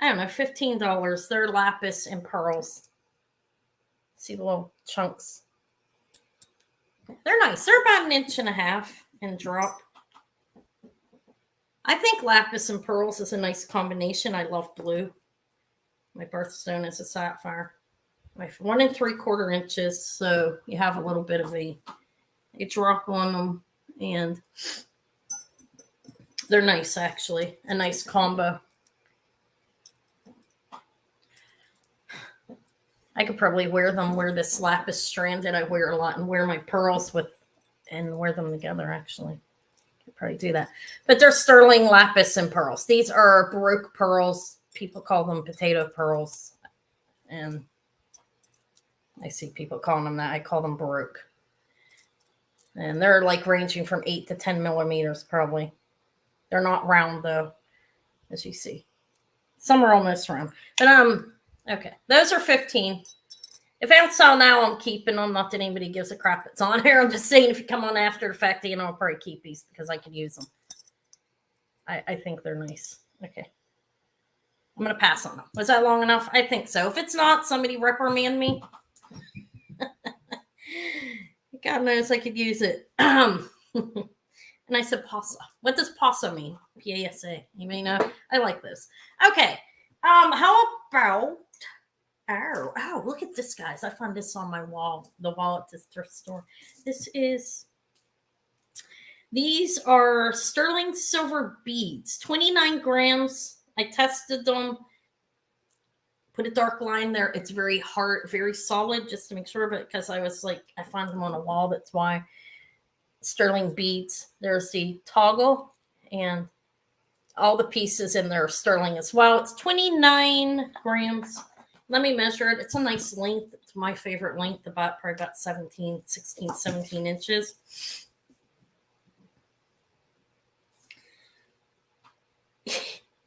don't know, $15. They're lapis and pearls. See the little chunks. They're nice. They're about 1.5 inches in drop. I think lapis and pearls is a nice combination. I love blue. My birthstone is a sapphire. My 1 3/4 inches, so you have a little bit of a drop on them, and they're nice, actually. A nice combo. I could probably wear this lapis strand that I wear a lot, and wear my pearls and wear them together, actually. Could probably do that. But they're sterling lapis and pearls. These are Baroque pearls. People call them potato pearls. And I see people calling them that. I call them Baroque. And they're like ranging from 8 to 10 millimeters, probably. They're not round, though, as you see. Some are almost round. But, okay. Those are 15. If I don't sell now, I'm keeping them. Not that anybody gives a crap that's on here. I'm just saying if you come on after the fact, I'll probably keep these because I could use them. I think they're nice. Okay. I'm going to pass on them. Was that long enough? I think so. If it's not, somebody reprimand me. God knows I could use it. And I said pasa. What does pasa mean? P-A-S-A. You may know. I like this. Okay. How about... Oh, look at this, guys. I found this on my wall. The wall at this thrift store. These are sterling silver beads. 29 grams. I tested them. Put a dark line there. It's very hard, very solid, just to make sure. But because I found them on a wall. That's why. Sterling beads. There's the toggle. And all the pieces in there are sterling as well. It's 29 grams. Let me measure it. It's a nice length. It's my favorite length, probably about 16, 17 inches.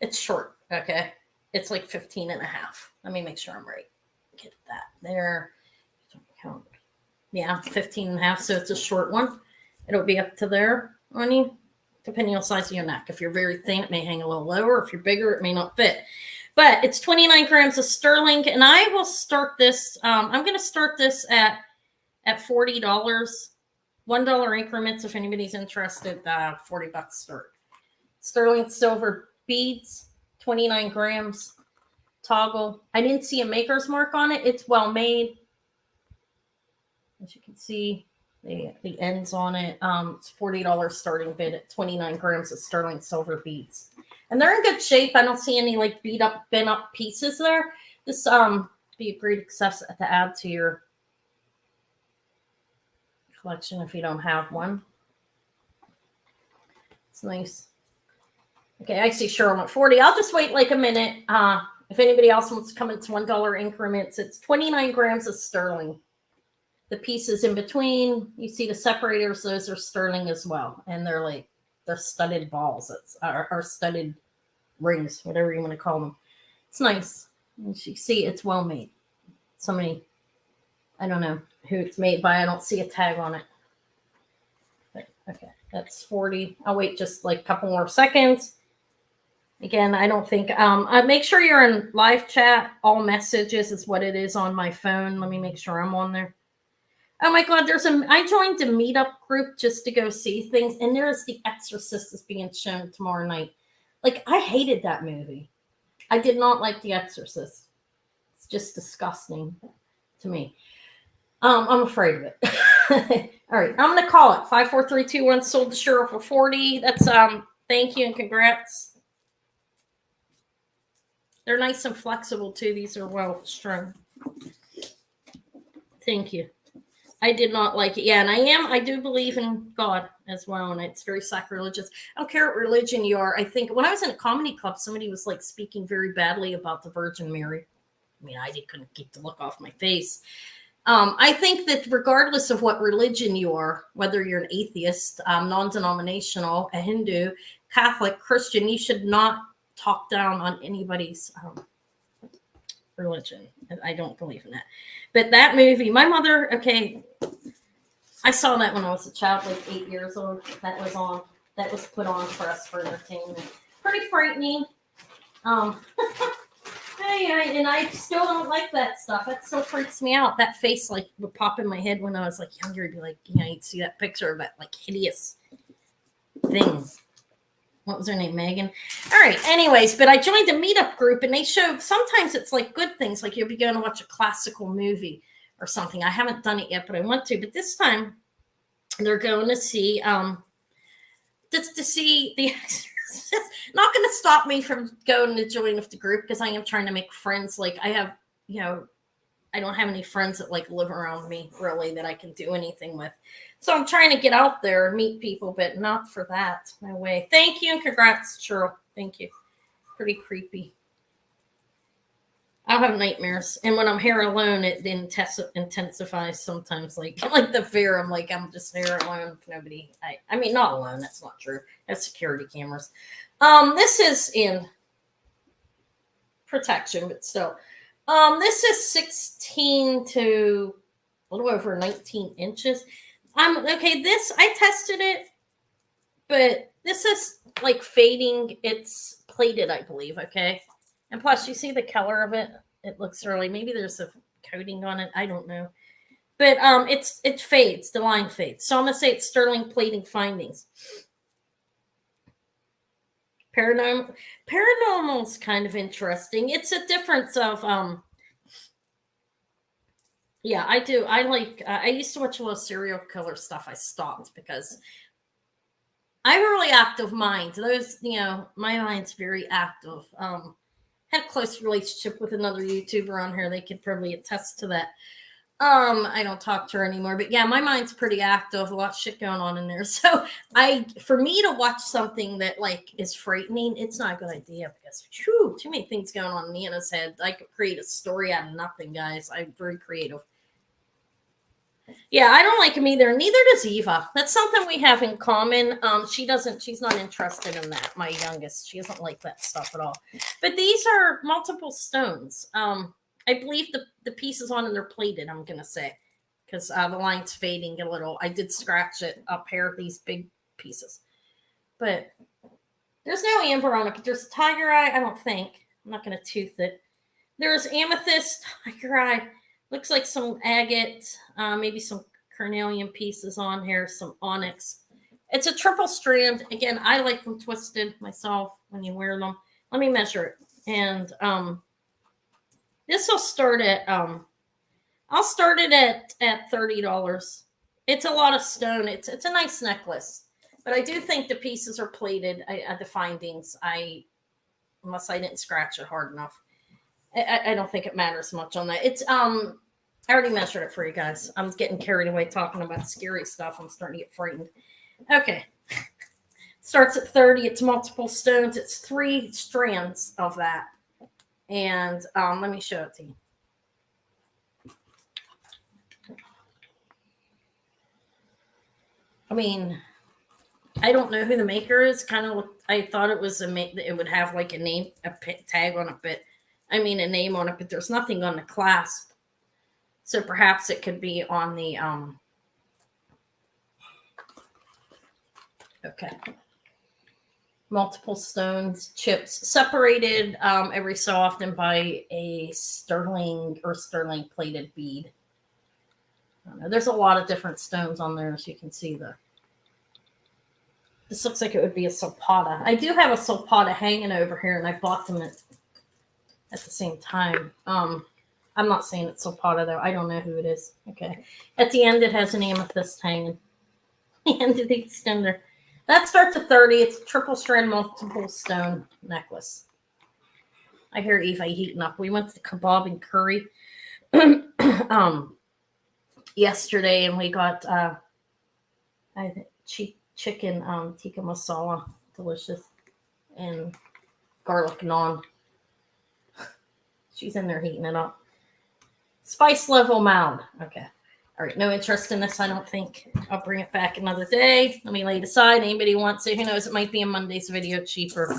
It's short, okay? It's like 15 and a half. Let me make sure I'm right. Get that there. Don't count. Yeah, 15 and a half, so it's a short one. It'll be up to there on you, depending on the size of your neck. If you're very thin, it may hang a little lower. If you're bigger, it may not fit. But it's 29 grams of sterling, and I will start this. I'm going to start this at $40, $1 increments. If anybody's interested, $40 start. Sterling silver beads, 29 grams. Toggle. I didn't see a maker's mark on it. It's well made. As you can see, the ends on it. It's $40 starting bid at 29 grams of sterling silver beads. And they're in good shape. I don't see any like beat up, bent up pieces there. This be a great accessory to add to your collection if you don't have one. It's nice. Okay, I see Cheryl at 40. I'll just wait like a minute. If anybody else wants to come into $1 increments, it's 29 grams of sterling. The pieces in between, you see the separators, those are sterling as well. And they're studded balls. Or studded rings, whatever you want to call them. It's nice. And you see it's well made. Somebody, I don't know who it's made by. I don't see a tag on it. But, okay, that's 40. I'll wait just like a couple more seconds. Again, I don't think, make sure you're in live chat. All messages is what it is on my phone. Let me make sure I'm on there. Oh my God, I joined a meetup group just to go see things. And there's The Exorcist is being shown tomorrow night. Like, I hated that movie. I did not like The Exorcist. It's just disgusting to me. I'm afraid of it. All right, I'm going to call it 54321 sold to Cheryl for 40. That's, thank you and congrats. They're nice and flexible too. These are well strung. Thank you. I did not like it. Yeah, and I do believe in God as well, and it's very sacrilegious. I don't care what religion you are. I think when I was in a comedy club, somebody was like speaking very badly about the Virgin Mary. I mean, I couldn't keep the look off my face. I think that regardless of what religion you are, whether you're an atheist, non-denominational, a Hindu, Catholic, Christian, you should not talk down on anybody's religion. I don't believe in that. But that movie, my mother, okay, I saw that when I was a child, like 8 years old. That was put on for us for entertainment. Pretty frightening. And I still don't like that stuff. That still freaks me out. That face like would pop in my head when I was like younger. It'd be like, you'd see that picture of that like hideous thing. What was her name? Megan. All right. Anyways, but I joined a meetup group and they showed sometimes it's like good things. Like you'll be going to watch a classical movie or something. I haven't done it yet, but I want to. But this time they're going to see just to see The Exorcist. Not going to stop me from going to join the group because I am trying to make friends. Like I have, I don't have any friends that like live around me really that I can do anything with. So I'm trying to get out there and meet people, but not for that. No way. Thank you and congrats, Cheryl. Thank you. Pretty creepy. I'll have nightmares. And when I'm here alone, it intensifies sometimes. Like the fear. I'm just here alone with nobody. I mean, not alone. That's not true. That's security cameras. This is in protection, but still. This is 16 to a little over 19 inches. Okay, this, I tested it, but this is like fading. It's plated, I believe, okay? And plus, you see the color of it? It looks really, maybe there's a coating on it. I don't know. But it fades, the line fades. So I'm going to say it's sterling plating findings. Paranormal is kind of interesting. It's a difference of, yeah, I do. I used to watch a lot of serial killer stuff. I stopped because I have a really active mind. Those, my mind's very active. Had a close relationship with another YouTuber on here. They could probably attest to that. I don't talk to her anymore, but yeah, my mind's pretty active. A lot of shit going on in there. So for me to watch something that like is frightening, it's not a good idea because too many things going on in Nana's head. I could create a story out of nothing, guys. I'm very creative. Yeah, I don't like him either. Neither does Eva. That's something we have in common. She's not interested in that. My youngest, she doesn't like that stuff at all. But these are multiple stones. I believe the pieces on them are plated, I'm going to say, because the line's fading a little. I did scratch it up here, these big pieces. But there's no amber on it, but there's a tiger eye, I don't think. I'm not going to tooth it. There's amethyst, tiger eye. Looks like some agate, maybe some carnelian pieces on here, some onyx. It's a triple strand. Again, I like them twisted myself when you wear them. Let me measure it. And this will start at, I'll start it at $30. It's a lot of stone. It's a nice necklace. But I do think the pieces are plated. The findings, I unless I didn't scratch it hard enough. I don't think it matters much on that. It's I already measured it for you guys. I'm getting carried away talking about scary stuff. I'm starting to get frightened. Okay. Starts at 30. It's multiple stones. It's 3 strands of that. And let me show it to you. I mean, I don't know who the maker is. Kind of, I thought it was it would have like a name, a tag on it, but a name on it, but there's nothing on the clasp. So perhaps it could be on the okay. Multiple stones, chips, separated every so often by a sterling plated bead. I don't know. There's a lot of different stones on there, as you can see. This looks like it would be a sulpata. I do have a sulpata hanging over here, and I bought them at the same time. I'm not saying it's sulpata, though. I don't know who it is. Okay. At the end, it has an amethyst hanging. The end of the extender. That starts at 30. It's a triple strand, multiple stone necklace. I hear Eva heating up. We went to kebab and curry yesterday, and we got I think chicken tikka masala, delicious, and garlic naan. She's in there heating it up. Spice level mound. Okay. All right. No interest in this, I don't think. I'll bring it back another day. Let me lay it aside. Anybody wants it? Who knows? It might be a Monday's video cheaper.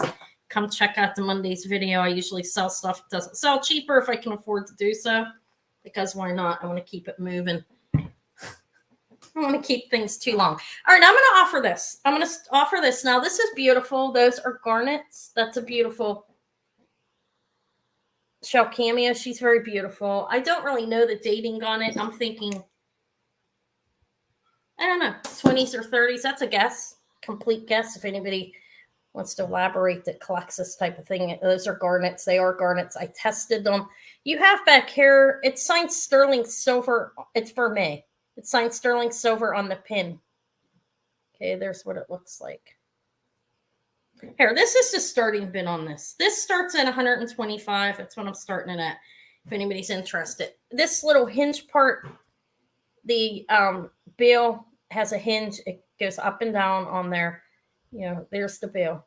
Come check out the Monday's video. I usually sell stuff that doesn't sell cheaper if I can afford to do so. Because why not? I want to keep it moving. I don't want to keep things too long. All right, I'm going to offer this. I'm going to offer this. Now, this is beautiful. Those are garnets. That's a beautiful shell cameo. She's very beautiful. I don't really know the dating on it. I'm thinking, I don't know, 20s or 30s. That's a guess. Complete guess. If anybody wants to elaborate that collects this type of thing. Those are garnets. They are garnets. I tested them. You have back here, it's signed sterling silver. It's for May. It's signed sterling silver on the pin. Okay, there's what it looks like. Here, this is the starting bid on this. This starts at 125. That's what I'm starting it at, if anybody's interested. This little hinge part, the bill has a hinge. It goes up and down on there. You know, there's the bill.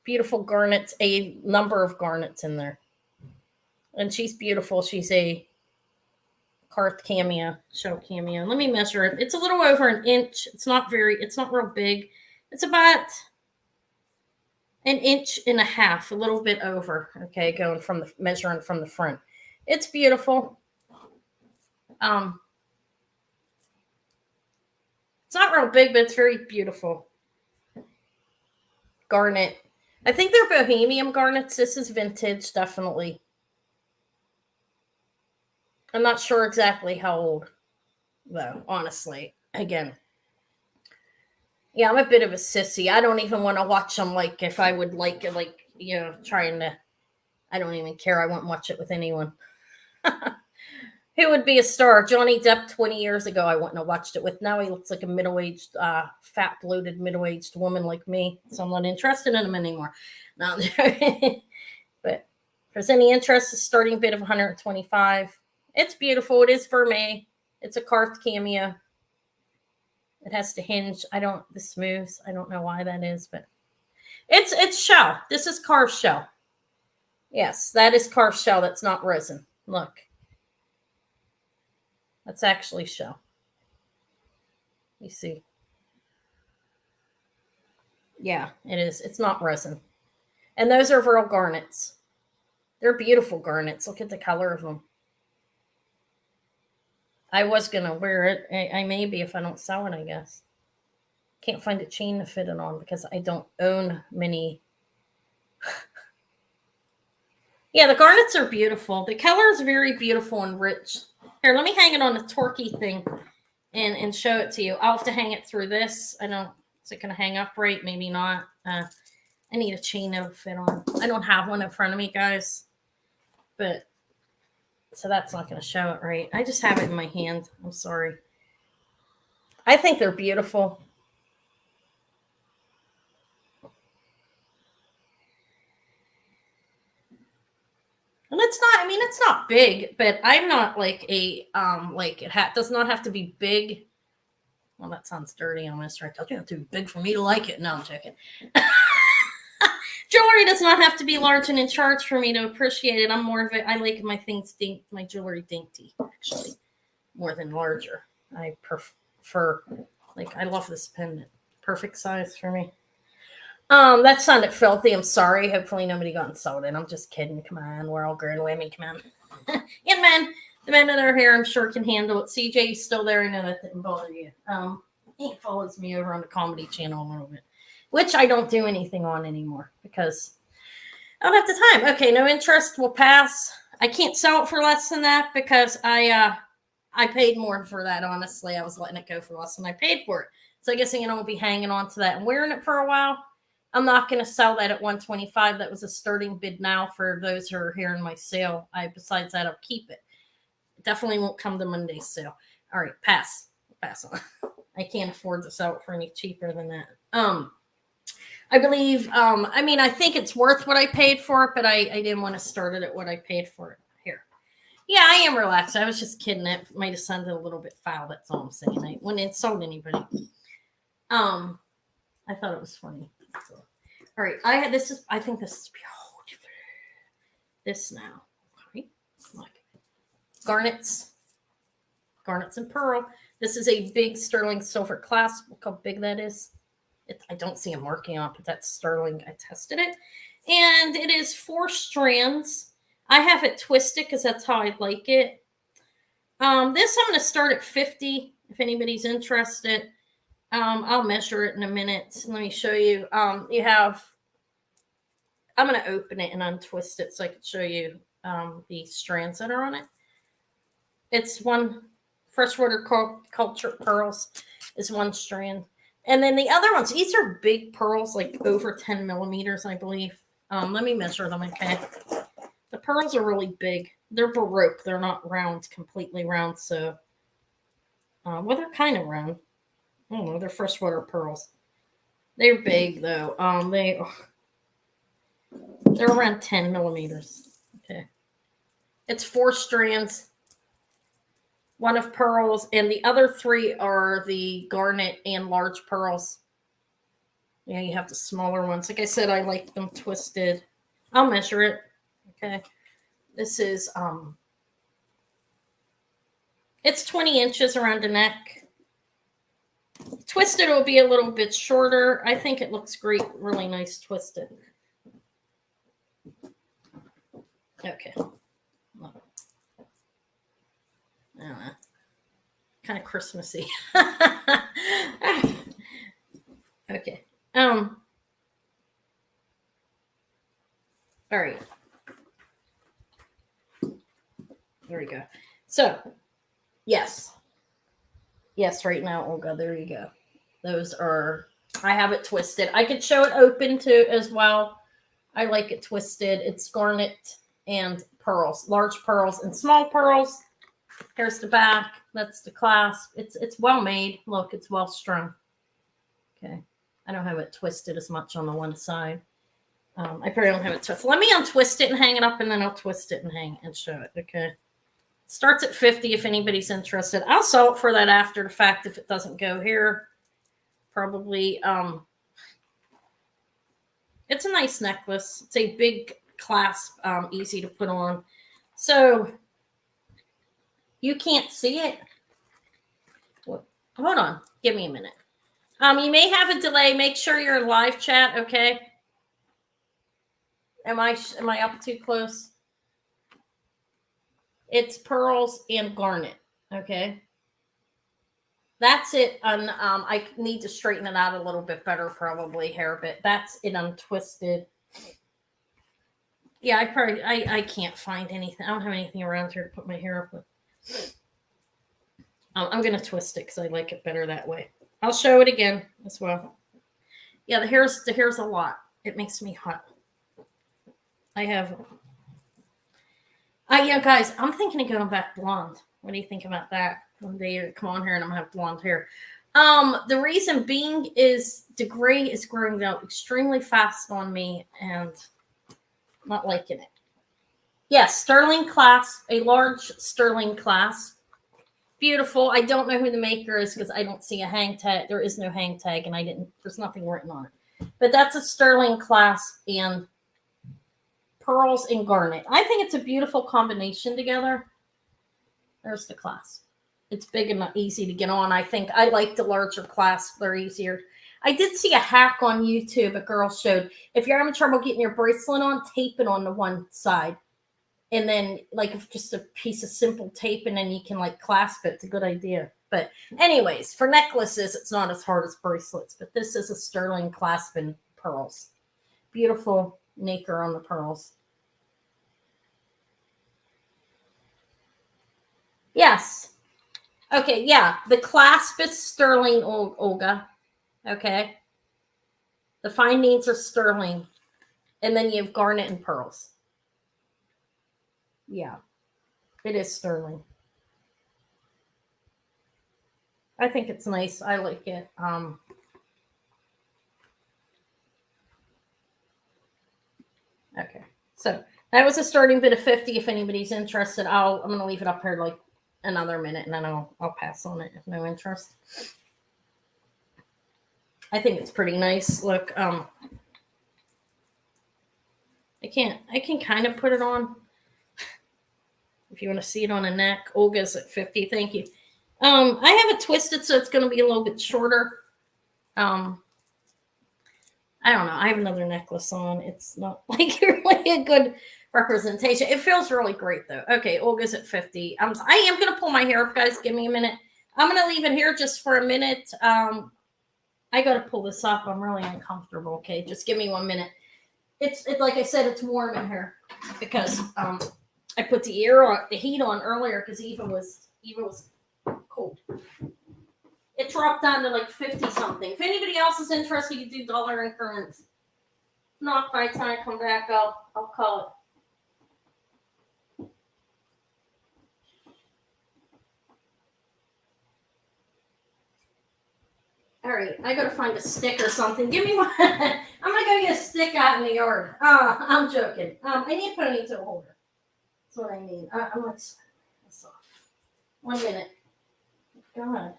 Beautiful garnets, a number of garnets in there. And she's beautiful. She's a carved cameo, shell cameo. Let me measure it. It's a little over an inch. It's not real big. It's about an inch and a half, a little bit over. Okay, going from measuring from the front. It's beautiful. It's not real big, but it's very beautiful. Garnet. I think they're bohemian garnets. This is vintage, definitely. I'm not sure exactly how old, though, honestly. Again. Yeah, I'm a bit of a sissy. I don't even want to watch them, like, if I would like trying to, I don't even care. I won't watch it with anyone. Who would be a star? Johnny Depp 20 years ago, I wouldn't have watched it with. Now he looks like a middle-aged, fat, bloated, middle-aged woman like me, so I'm not interested in him anymore. No, but if there's any interest, the starting bid of 125. It's beautiful. It is for me. It's a carved cameo. It has to hinge. This moves. I don't know why that is, but it's shell. This is carved shell. Yes, that is carved shell. That's not resin. Look. That's actually shell. You see. Yeah, it is. It's not resin. And those are real garnets. They're beautiful garnets. Look at the color of them. I was going to wear it. I may be if I don't sell it, I guess. Can't find a chain to fit it on because I don't own many. Yeah, the garnets are beautiful. The color is very beautiful and rich. Here, let me hang it on the torquey thing and show it to you. I'll have to hang it through this. I don't. Is it going to hang upright? Maybe not. I need a chain to fit on. I don't have one in front of me, guys. But so that's not going to show it right. I just have it in my hand. I'm sorry. I think they're beautiful. And it's not, I mean, it's not big, but I'm not like like does not have to be big. Well, that sounds dirty almost, right? Doesn't have to be big for me to like it. No, I'm joking. Jewelry does not have to be large and in charge for me to appreciate it. I'm more of it. I like my jewelry dainty, actually, more than larger. I prefer, like, I love this pendant. Perfect size for me. That sounded filthy. I'm sorry. Hopefully nobody got insulted. I'm just kidding. Come on, we're all grown women. Come on. Yeah, man. The men that are here, I'm sure, can handle it. CJ's still there. I know that didn't bother you. He follows me over on the comedy channel a little bit, which I don't do anything on anymore because I don't have the time. Okay, no interest will pass. I can't sell it for less than that because I paid more for that. Honestly, I was letting it go for less than I paid for it. So I guess I'm gonna be hanging on to that and wearing it for a while. I'm not going to sell that at 125. That was a starting bid now for those who are here in my sale. Besides that, I'll keep it. Definitely won't come to Monday's sale. All right, pass on. I can't afford to sell it for any cheaper than that. I believe, I mean, I think it's worth what I paid for it, but I didn't want to start it at what I paid for it. Here. Yeah, I am relaxed. I was just kidding. It might have sounded a little bit foul. That's all I'm saying. I wouldn't insult anybody. I thought it was funny. So, all right, I think this is beautiful. This now, okay, like garnets and pearl. This is a big sterling silver clasp. Look how big that is. I don't see a marking on it, but that's sterling. I tested it, and it is 4 strands. I have it twisted because that's how I like it. This I'm going to start at 50. If anybody's interested. I'll measure it in a minute. Let me show you. I'm going to open it and untwist it so I can show you the strands that are on it. It's one freshwater culture pearls is 1 strand. And then the other ones, these are big pearls, like over 10 millimeters, I believe. Let me measure them, okay? The pearls are really big. They're Baroque. They're not round, completely round. So, well, they're kind of round. I don't know, they're freshwater pearls. They're big though. They're around 10 millimeters. Okay. It's 4 strands, 1 of pearls, and the other 3 are the garnet and large pearls. Yeah, you have the smaller ones. Like I said, I like them twisted. I'll measure it. Okay. This is it's 20 inches around the neck. Twisted will be a little bit shorter. I think it looks great. Really nice twisted. Okay. I don't know. Kind of Christmassy. Okay. All right. There we go. So, yes. Yes, right now, Olga, there you go. Those are, I have it twisted. I could show it open too as well. I like it twisted. It's garnet and pearls, large pearls and small pearls. Here's the back. That's the clasp. It's well made. Look, it's well strung. Okay. I don't have it twisted as much on the one side. I probably don't have it twisted. Let me untwist it and hang it up, and then I'll twist it and hang and show it. Okay. Starts at 50 if anybody's interested. I'll sell it for that after the fact if it doesn't go here. Probably. It's a nice necklace. It's a big clasp, easy to put on. So you can't see it. Hold on. Give me a minute. You may have a delay. Make sure you're in live chat, okay? Am I up too close? It's pearls and garnet, okay? That's it. I need to straighten it out a little bit better, probably hair bit. That's it untwisted. Yeah, I can't find anything. I don't have anything around here to put my hair up with. I'm gonna twist it because I like it better that way. I'll show it again as well. Yeah, the hair's a lot. It makes me hot. Yeah, guys, I'm thinking of going back blonde. What do you think about that? One day come on here and I'm gonna have blonde hair. The reason being is the gray is growing out extremely fast on me and I'm not liking it. Yes, sterling clasp, a large sterling clasp. Beautiful. I don't know who the maker is because I don't see a hang tag. There is no hang tag, and there's nothing written on it. But that's a sterling clasp and pearls and garnet. I think it's a beautiful combination together. There's the clasp. It's big and easy to get on. I think I like the larger clasp. They're easier. I did see a hack on YouTube. A girl showed if you're having trouble getting your bracelet on, tape it on the one side. And then like if just a piece of simple tape and then you can like clasp it. It's a good idea. But anyways, for necklaces, it's not as hard as bracelets. But this is a sterling clasp and pearls. Beautiful nacre on the pearls. Yes. Okay, yeah. The clasp is sterling, Olga. Okay. The findings are sterling. And then you have garnet and pearls. Yeah. It is sterling. I think it's nice. I like it. Okay. So that was a starting bid of 50. If anybody's interested, I'm gonna leave it up here like another minute and then I'll pass on it if no interest. I think it's pretty nice. Look, I can kind of put it on. If you want to see it on a neck, Olga's at 50. Thank you. I have it twisted, so it's going to be a little bit shorter. I don't know. I have another necklace on. It's not like really a good representation. It feels really great, though. Okay, Olga's at 50. I am going to pull my hair up, guys. Give me a minute. I'm going to leave it here just for a minute. I got to pull this up. I'm really uncomfortable. Okay, just give me 1 minute. It's like I said, it's warm in here because I put the heat on earlier because Eva was cold. It dropped down to like 50 something. If anybody else is interested, you can do dollar increments. Not by the time I come back, I'll call it. All right, I gotta find a stick or something. Give me one. I'm gonna go get a stick out in the yard. I'm joking. I need a ponytail holder. That's what I mean. I'm like, 1 minute. God.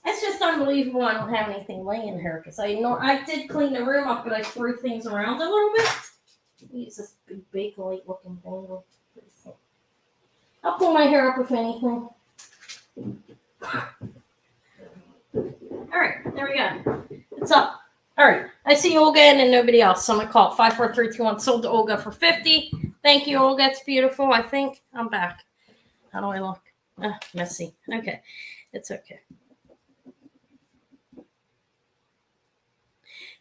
It's just unbelievable I don't have anything laying here because I did clean the room up, but I threw things around a little bit. Use this big light looking thing. I'll pull my hair up if anything. All right, there we go. It's up. All right, I see Olga and nobody else, so I'm gonna call it 54321. Sold to Olga for 50. Thank you, Olga. It's beautiful. I think I'm back. How do I look? Messy. Okay, it's okay.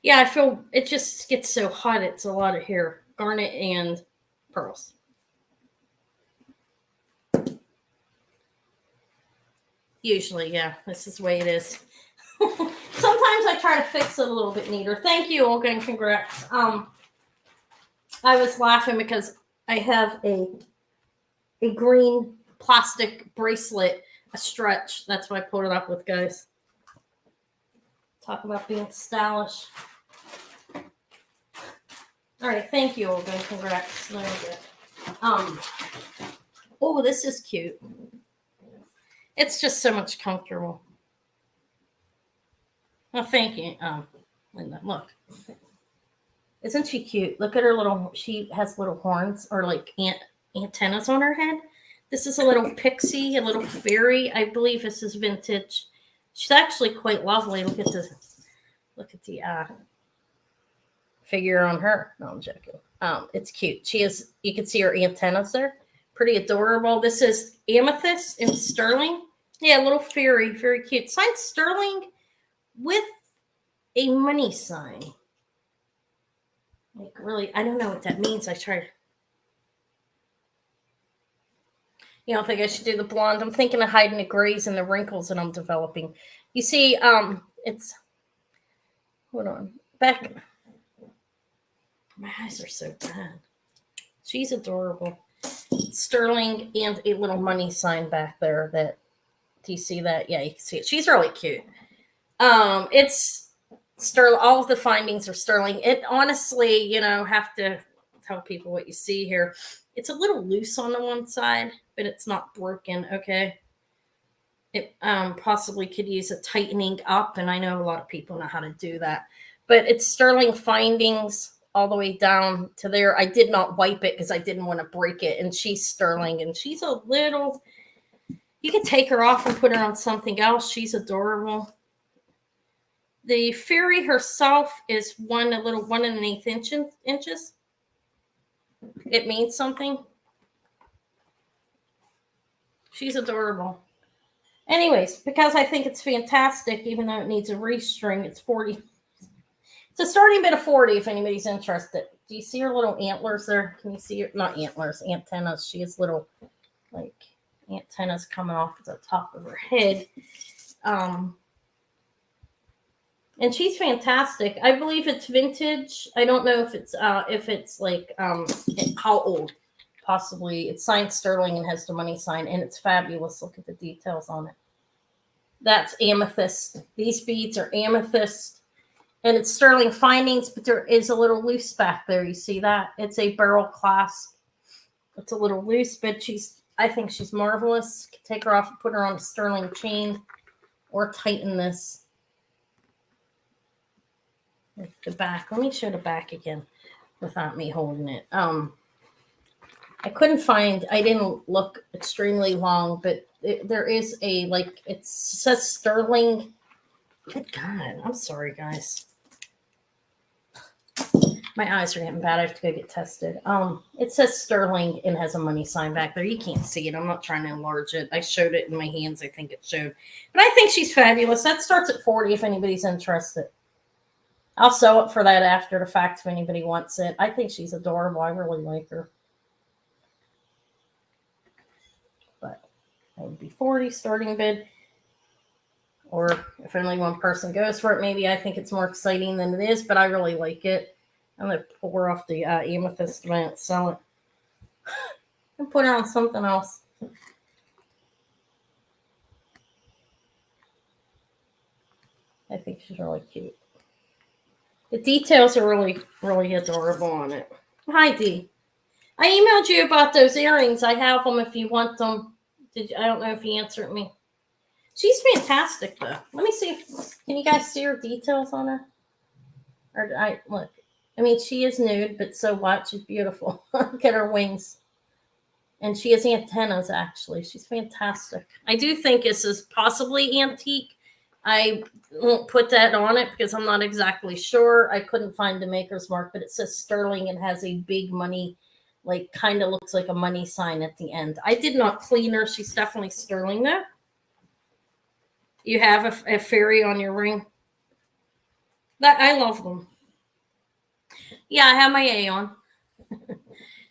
Yeah, I feel it just gets so hot. It's a lot of hair, garnet and pearls. Usually, yeah, this is the way it is. Sometimes I try to fix it a little bit neater. Thank you, Olga, and congrats. I was laughing because I have a green plastic bracelet, a stretch. That's what I pulled it up with, guys. Talk about being stylish. All right, thank you, Olga, and congrats. Oh, this is cute. It's just so much comfortable. Well, thank you, Linda. Look, isn't she cute? Look at her little. She has little horns or like antennas on her head. This is a little pixie, a little fairy. I believe this is vintage. She's actually quite lovely. Look at the figure on her. No, I'm joking. It's cute. You can see her antennas there. Pretty adorable. This is amethyst in sterling. Yeah, little fairy, very cute. Signed sterling with a money sign. Like really, I don't know what that means. I tried. You don't think I should do the blonde? I'm thinking of hiding the grays and the wrinkles that I'm developing. You see, it's hold on. Back. My eyes are so bad. She's adorable. Sterling and a little money sign back there. Do you see that? Yeah, you can see it. She's really cute. It's Sterling. All of the findings are sterling. It honestly, have to tell people what you see here. It's a little loose on the one side, but it's not broken. Okay. It possibly could use a tightening up, and I know a lot of people know how to do that. But it's sterling findings all the way down to there. I did not wipe it because I didn't want to break it. And she's sterling, and she's a little. You can take her off and put her on something else. She's adorable. The fairy herself is a little 1 1/8 inches. It means something. She's adorable. Anyways, because I think it's fantastic, even though it needs a restring, it's 40. It's a starting bid of 40 if anybody's interested. Do you see her little antlers there? Can you see her? Not antlers, antennas. She has little, like, antennas coming off the top of her head. And she's fantastic. I believe it's vintage. I don't know if it's like how old. Possibly it's signed sterling and has the money sign, and it's fabulous. Look at the details on it. That's amethyst. These beads are amethyst, and it's sterling findings, but there is a little loose back there. You see that? It's a barrel clasp. It's a little loose, but I think she's marvelous. Take her off and put her on a sterling chain, or tighten this. The back. Let me show the back again without me holding it. I didn't look extremely long, but there is it says sterling. Good God. I'm sorry, guys. My eyes are getting bad. I have to go get tested. It says sterling and has a money sign back there. You can't see it. I'm not trying to enlarge it. I showed it in my hands. I think it showed. But I think she's fabulous. That starts at 40 if anybody's interested. I'll sew it for that after the fact if anybody wants it. I think she's adorable. I really like her. But that would be 40 starting bid. Or if only one person goes for it, maybe I think it's more exciting than it is, but I really like it. I'm going to pour off the amethyst when I sell it. And put it on something else. I think she's really cute. The details are really, really adorable on it. Hi, Dee. I emailed you about those earrings. I have them if you want them. I don't know if you answered me. She's fantastic, though. Let me see. Can you guys see her details on her? Look. I mean, she is nude, but so what? She's beautiful. Look at her wings. And she has antennas, actually. She's fantastic. I do think this is possibly antique. I won't put that on it because I'm not exactly sure. I couldn't find the maker's mark, but it says sterling and has a big money, kind of looks like a money sign at the end. I did not clean her. She's definitely sterling, though. You have a fairy on your ring. I love them. Yeah, I have my A on. Let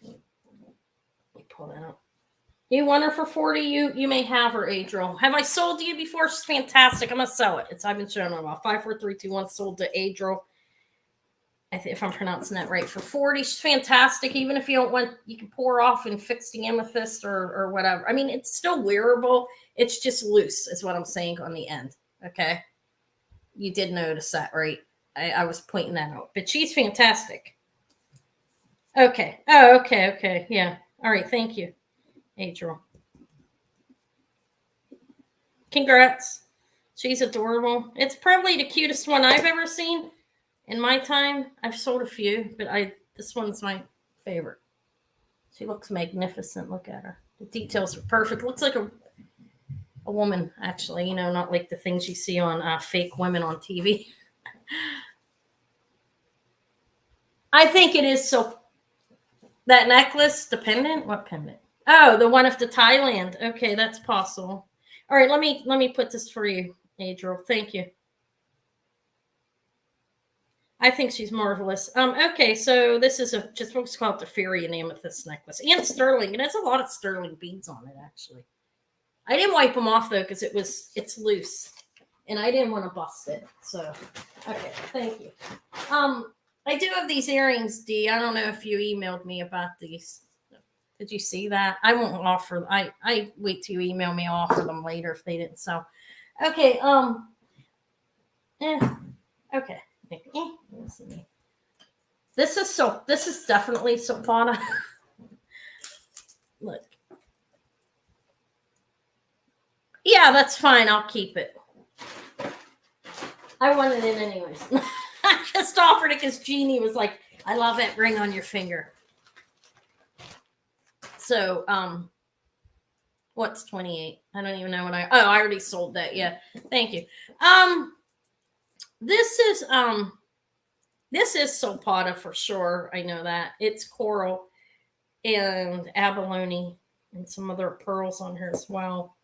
me pull that up. You want her for 40? You may have her, Adriel. Have I sold to you before? She's fantastic. I'm gonna sell it. I've been showing her about 5, 4, 3, 2, 1. Sold to Adriel. I think if I'm pronouncing that right, for 40. She's fantastic. Even if you don't want, you can pour off and fix the amethyst or whatever. I mean, it's still wearable. It's just loose, is what I'm saying on the end. Okay, you did notice that, right? I was pointing that out. But she's fantastic. Okay. Oh, okay. Yeah. All right. Thank you, Adriel. Congrats. She's adorable. It's probably the cutest one I've ever seen in my time. I've sold a few, but this one's my favorite. She looks magnificent. Look at her. The details are perfect. Looks like a woman, actually. Not like the things you see on fake women on TV. I think it is so. That necklace, the pendant? What pendant? Oh, the one of the Thailand. Okay, that's possible. All right, let me put this for you, Adriel. Thank you. I think she's marvelous. Okay, so this is just folks call it the fairy and amethyst necklace. And sterling. It has a lot of sterling beads on it, actually. I didn't wipe them off though, because it's loose. And I didn't want to bust it. So okay, thank you. I do have these earrings, Dee. I don't know if you emailed me about these. Did you see that? I won't offer. I wait till you email me. I'll offer them later if they didn't sell. Okay. Okay. This is definitely Sapana. Look. Yeah, that's fine. I'll keep it. I wanted it anyways. I just offered it because Jeannie was like, I love that ring on your finger. So, what's 28? I don't even know what I already sold that. Yeah. Thank you. This is Sulpata for sure. I know that. It's coral and abalone and some other pearls on her as well.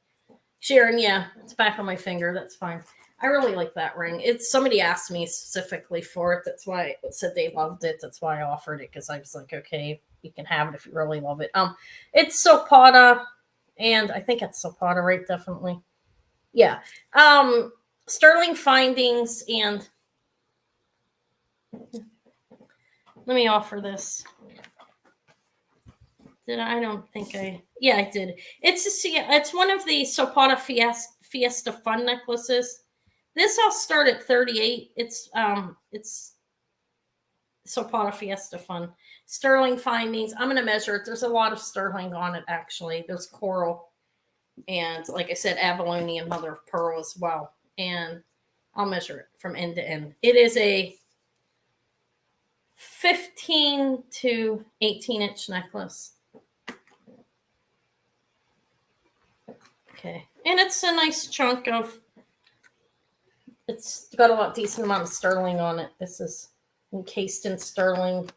Sharon, yeah, it's back on my finger. That's fine. I really like that ring. It's somebody asked me specifically for it. That's why it said they loved it. That's why I offered it, because I was like, okay, you can have it if you really love it. It's Sulpata, and I think it's Sulpata, right? Definitely. Yeah. Sterling Findings, and let me offer this. I don't think I. Yeah, I did. It's one of the Sulpata Fiesta Fun necklaces. This I'll start at 38. It's Sulpata Fiesta Fun. Sterling Findings. I'm gonna measure it. There's a lot of sterling on it actually. There's coral, and like I said, abalone and mother of pearl as well. And I'll measure it from end to end. It is a 15 to 18 inch necklace. Okay, and it's a nice chunk of. It's got decent amount of sterling on it. This is encased in sterling.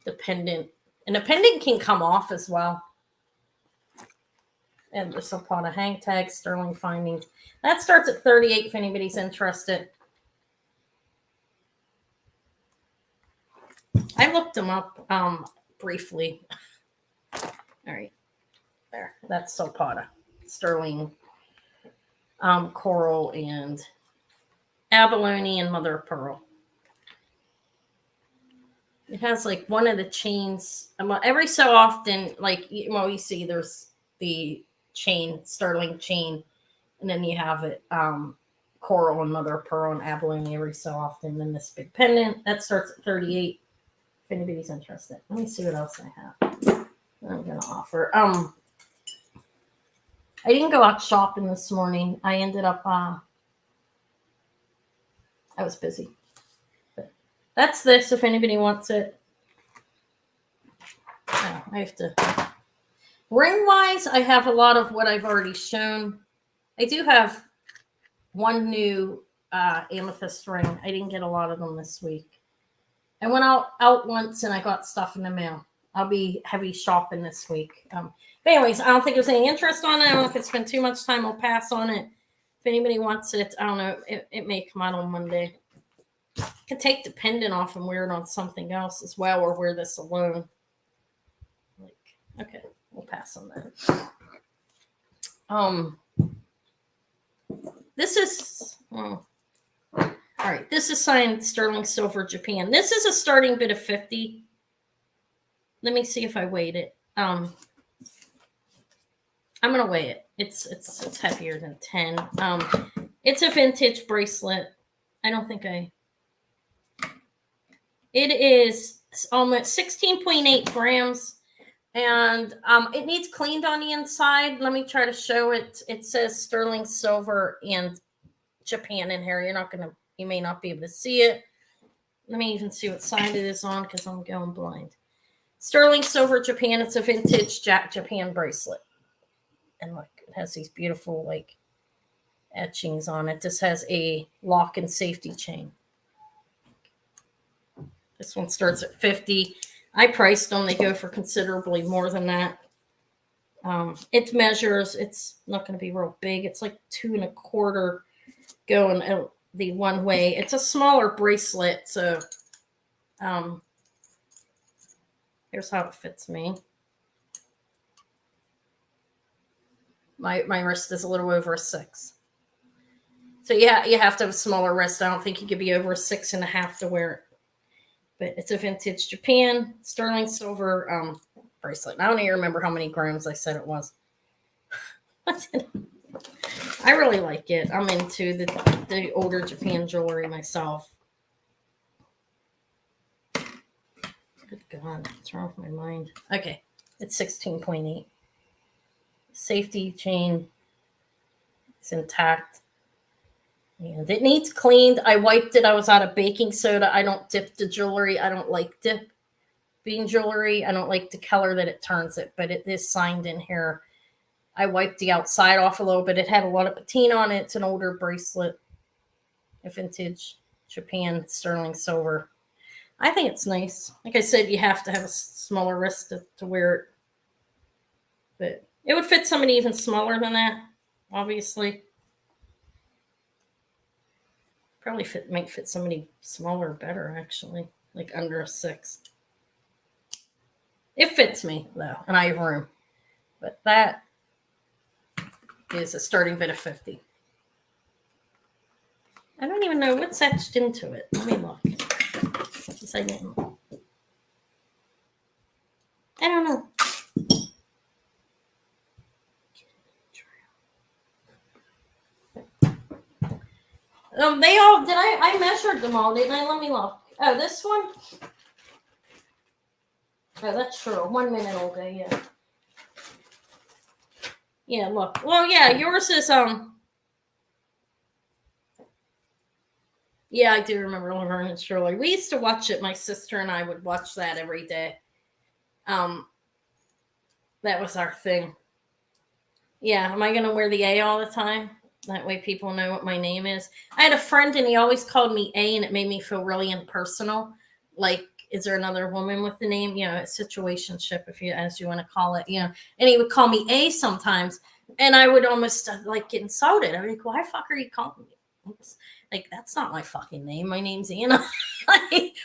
The pendant, and the pendant can come off as well. And there's upon a hang tag, Sterling Findings. That starts at 38 if anybody's interested. I looked them up briefly. All right, there. That's Sulpata, sterling, coral, and abalone and mother of pearl. It has like one of the chains. Every so often, like you see, there's the chain, sterling chain, and then you have it coral and mother of pearl and abalone every so often. Then this big pendant that starts at 38. If anybody's interested, let me see what else I have. I'm gonna offer. I didn't go out shopping this morning. I ended up. I was busy. But that's this. If anybody wants it, oh, I have to. Ring wise, I have a lot of what I've already shown. I do have one new amethyst ring. I didn't get a lot of them this week. I went out once and I got stuff in the mail. I'll be heavy shopping this week. But anyways, I don't think there's any interest on it. I don't know if I spend too much time. I'll pass on it. If anybody wants it, I don't know. It may come out on Monday. I could take the pendant off and wear it on something else as well, or wear this alone. Okay, we'll pass on that. This is all right. This is signed Sterling Silver Japan. This is a starting bid of 50. Let me see if I weighed it. I'm gonna weigh it. It's heavier than 10. It's a vintage bracelet. I don't think it is almost 16.8 grams. And it needs cleaned on the inside. Let me try to show it. It says sterling silver and Japan in here. You may not be able to see it. Let me even see what side it is on because I'm going blind. Sterling silver Japan. It's a vintage Japan bracelet. And look, it has these beautiful like etchings on it. This has a lock and safety chain. This one starts at 50. I priced them. They go for considerably more than that. It measures. It's not going to be real big. It's like 2 1/4 going the one way. It's a smaller bracelet. So here's how it fits me. My wrist is a little over a 6. So yeah, you have to have a smaller wrist. I don't think you could be over a 6.5 to wear it. But it's a vintage Japan sterling silver bracelet. I don't even remember how many grams I said it was. I really like it. I'm into the older Japan jewelry myself. Good God, what's wrong with my mind? Okay, it's 16.8. Safety chain is intact. And it needs cleaned. I wiped it. I was out of baking soda. I don't dip the jewelry. I don't like dipping jewelry. I don't like the color that it turns it, but it is signed in here. I wiped the outside off a little bit. It had a lot of patina on it. It's an older bracelet, a vintage Japan sterling silver. I think it's nice. Like I said, you have to have a smaller wrist to wear it. But it would fit somebody even smaller than that, obviously. Probably might fit somebody smaller better, actually. Like under a 6. It fits me, though, and I have room. But that is a starting bid of 50. I don't even know what's etched into it. Let me look. I don't know. They all did. I measured them all, didn't I? Let me look. Oh, this one. Oh, that's true. 1 minute, Olga. Yeah. Yeah. Look. Well, yeah. Yours is Yeah, I do remember Laverne and Shirley. We used to watch it. My sister and I would watch that every day. That was our thing. Yeah. Am I gonna wear the A all the time? That way people know what my name is. I had a friend and he always called me A and it made me feel really impersonal. Like, is there another woman with the name? You know, a situationship, as you want to call it, you know. And he would call me A sometimes. And I would almost like get insulted. I'd be like, why the fuck are you calling me? Oops. Like, that's not my fucking name. My name's Anna.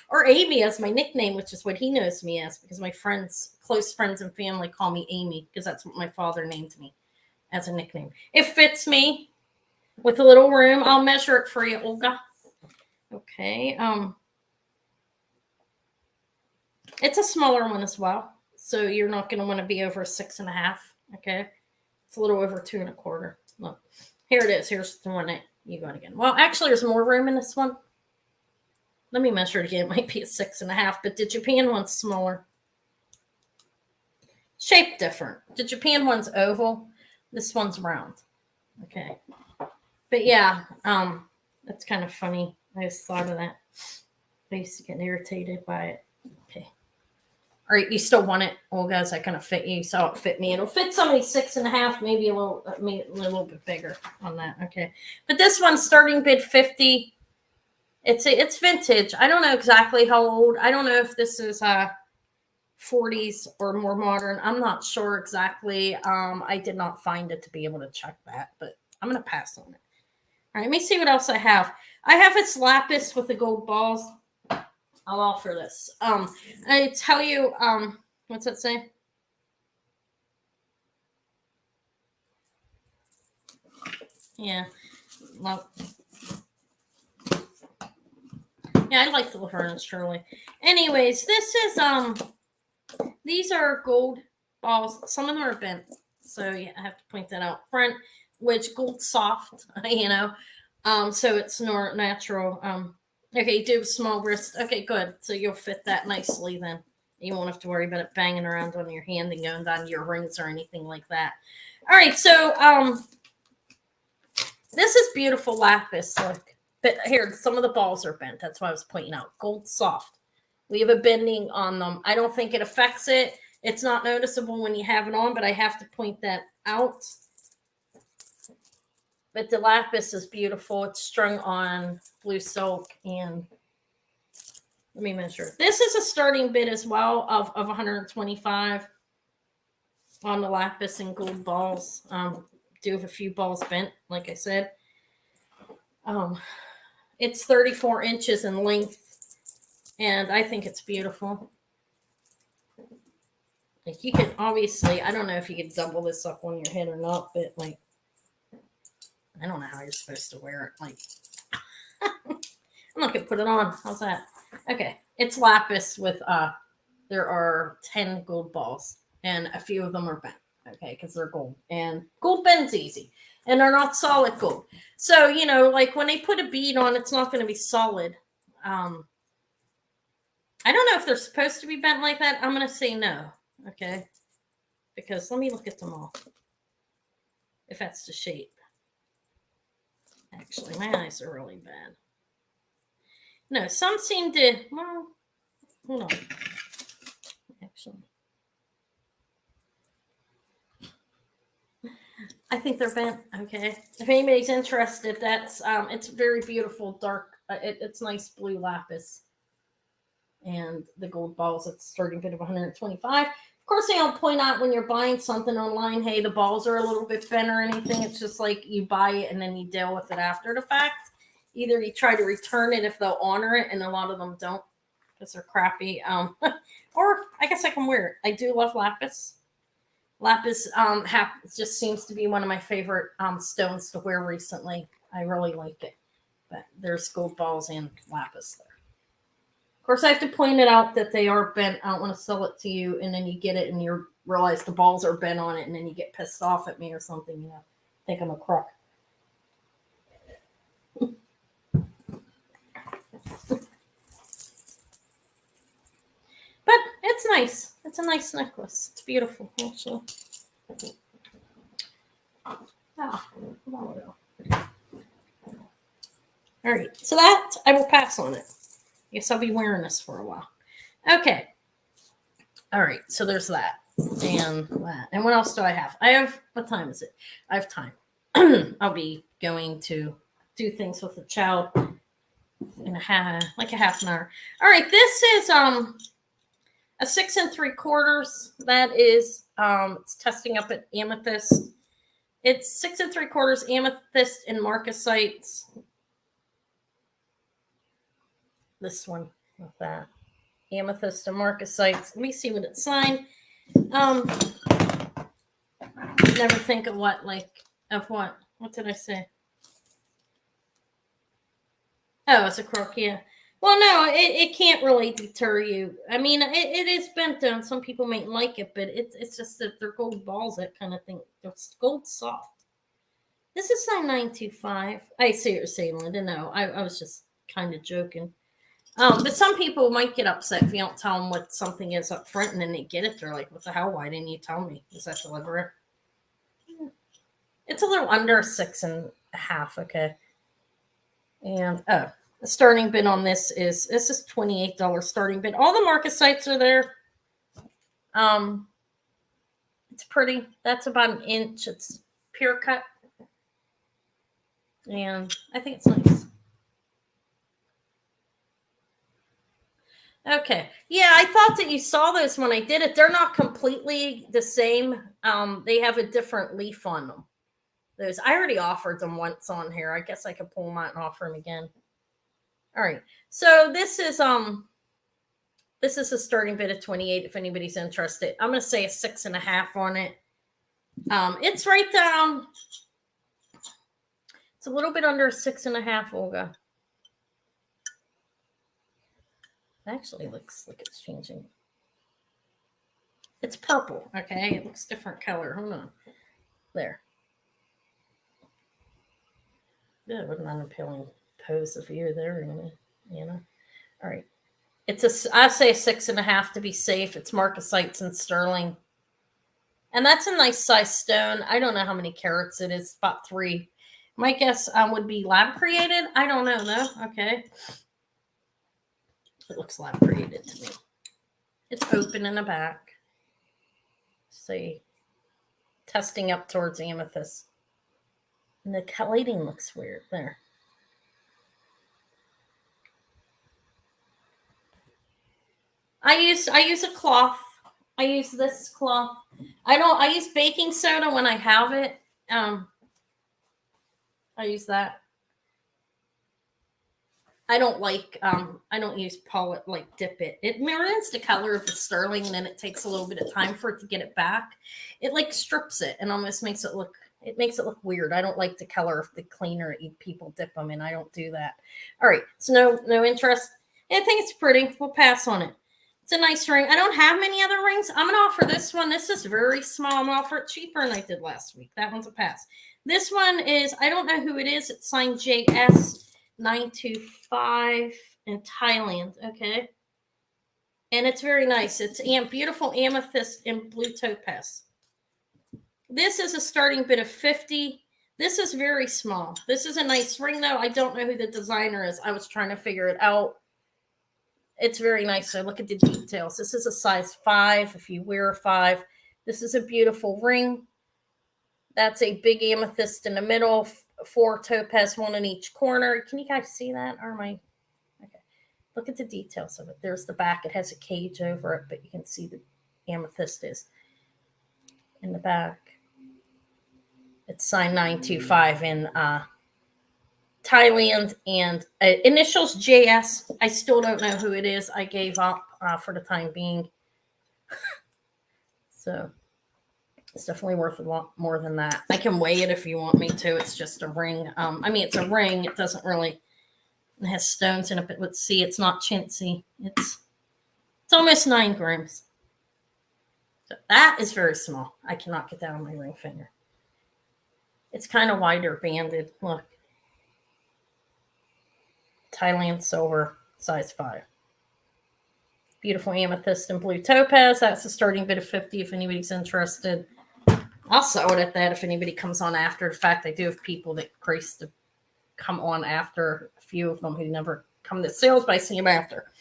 Or Amy as my nickname, which is what he knows me as, because my friends, close friends and family call me Amy because that's what my father named me as a nickname. It fits me. With a little room, I'll measure it for you, Olga. Okay. It's a smaller one as well, so you're not going to want to be over 6.5. Okay, it's a little over 2.25. Look, here it is. Here's the one that you got again. Well, actually, there's more room in this one. Let me measure it again. It might be a 6.5, but the Japan one's smaller. Shape different. The Japan one's oval. This one's round. Okay. But yeah, that's kind of funny. I just thought of that. I used to get irritated by it. Okay. All right, you still want it, Olga? Is that going to fit you? So it fit me. It'll fit somebody 6.5, maybe a little bit bigger on that. Okay. But this one's starting bid 50. It's vintage. I don't know exactly how old. I don't know if this is 40s or more modern. I'm not sure exactly. I did not find it to be able to check that, but I'm going to pass on it. All right, let me see what else I have. I have this lapis with the gold balls. I'll offer this. I tell you, what's that say? Yeah. Well, yeah, I like the Laverne and Shirley. Anyways, this is these are gold balls. Some of them are bent, so yeah, I have to point that out front. Which gold soft, you know. So it's more natural. Okay, you do have a small wrist. Okay, good. So you'll fit that nicely then. You won't have to worry about it banging around on your hand and going down your rings or anything like that. All right, so this is beautiful lapis. Look, but here, some of the balls are bent. That's why I was pointing out. Gold soft. We have a bending on them. I don't think it affects it. It's not noticeable when you have it on, but I have to point that out. But the lapis is beautiful. It's strung on blue silk. And let me measure. This is a starting bid as well of 125 on the lapis and gold balls. Do have a few balls bent, like I said. It's 34 inches in length. And I think it's beautiful. Like, you can obviously, I don't know if you could double this up on your head or not, but like, I don't know how you're supposed to wear it. Like, I'm not gonna put it on. How's that? Okay, it's lapis with there are 10 gold balls, and a few of them are bent. Okay, because they're gold, and gold bends easy, and they're not solid gold. So you know, like when they put a bead on, it's not going to be solid. I I don't know if they're supposed to be bent like that. I'm going to say no. Okay. Because let me look at them all. If that's the shape. Actually, my eyes are really bad. No, some seem to, well, hold on. Actually, I think they're bent. Okay. If anybody's interested, that's, it's very beautiful, dark. It's nice blue lapis. And the gold balls, it's starting bid of 125. Of course, they don't point out when you're buying something online, hey, the balls are a little bit bent or anything. It's just like you buy it and then you deal with it after the fact. Either you try to return it if they'll honor it, and a lot of them don't because they're crappy. Or I guess I can wear it. I do love lapis. Lapis just seems to be one of my favorite stones to wear recently. I really like it. But there's gold balls and lapis there. Of course, I have to point it out that they are bent. I don't want to sell it to you, and then you get it, and you realize the balls are bent on it, and then you get pissed off at me or something. You know, think I'm a crook. But it's nice. It's a nice necklace. It's beautiful, actually. All right, so that I will pass on it. Guess I'll be wearing this for a while. Okay. All right, so there's that. And that. And what else do I have? What time is it? I have time. I'll be going to do things with the child in like a half an hour. All right, this is a 6 3/4. That is it's testing up at amethyst. It's 6 3/4 amethyst and marcasites. This one with that amethyst and marcasites. Let me see what it's signed. Never think of what did I say? Oh, it's a crook, yeah. Well, no, it can't really deter you. I mean, it is bent down. Some people might like it, but it's just that they're gold balls, that kind of thing. It's gold soft. This is signed 925. I see what you're saying, Linda. No, I was just kind of joking. But some people might get upset if you don't tell them what something is up front, and then they get it. They're like, what the hell? Why didn't you tell me? Is that deliberate? It's a little under 6.5, okay. And, the starting bid on this is $28 starting bid. All the marcasites are there. It's pretty. That's about an inch. It's pure cut. And I think it's nice. Okay. Yeah, I thought that you saw those when I did it. They're not completely the same. They have a different leaf on them. Those I already offered them once on here. I guess I could pull them out and offer them again. All right. So this is a starting bid of 28 if anybody's interested. I'm going to say a 6.5 on it. It's right down. It's a little bit under 6.5, Olga. Actually looks like it's changing. It's purple, okay? It looks different color. Hold on. There. Yeah, what an unappealing pose of you there, you know. All right. I say a 6.5 to be safe. It's marcasites and sterling. And that's a nice size stone. I don't know how many carats it is. About 3. My guess would be lab created. I don't know, though. Okay. It looks lab created to me. It's open in the back. See, testing up towards amethyst. And the lighting looks weird there. I use a cloth. I use this cloth. I use baking soda when I have it. I use that. I don't use polish, like dip it. It mirrors the color of the sterling, and then it takes a little bit of time for it to get it back. It like strips it and almost makes it look weird. I don't like the color of the cleaner people dip them in. I don't do that. All right. So no interest. I think it's pretty. We'll pass on it. It's a nice ring. I don't have many other rings. I'm going to offer this one. This is very small. I'm going to offer it cheaper than I did last week. That one's a pass. This one is, I don't know who it is. It's signed JS925 in Thailand. Okay. And it's very nice. It's beautiful amethyst and blue topaz. This is a starting bid of 50. This is very small. This is a nice ring, though. I don't know who the designer is. I was trying to figure it out. It's very nice. So look at the details. This is a size 5 if you wear a 5. This is a beautiful ring. That's a big amethyst in the middle, 4 topaz, 1 in each corner. Can you guys see that? Or am I? Okay. Look at the details of it. There's the back. It has a cage over it, but you can see the amethyst is in the back. It's signed 925 in Thailand, and initials JS. I still don't know who it is. I gave up for the time being. So it's definitely worth a lot more than that. I can weigh it if you want me to. It's just a ring. I mean, it's a ring. It doesn't really. It has stones in it, but let's see. It's not chintzy. It's almost 9 grams. So that is very small. I cannot get that on my ring finger. It's kind of wider banded. Look. Thailand silver, size 5. Beautiful amethyst and blue topaz. That's the starting bid of 50 if anybody's interested. I'll sell it at that if anybody comes on after. In fact, I do have people that grace to come on after, a few of them who never come to sales, but I see them after.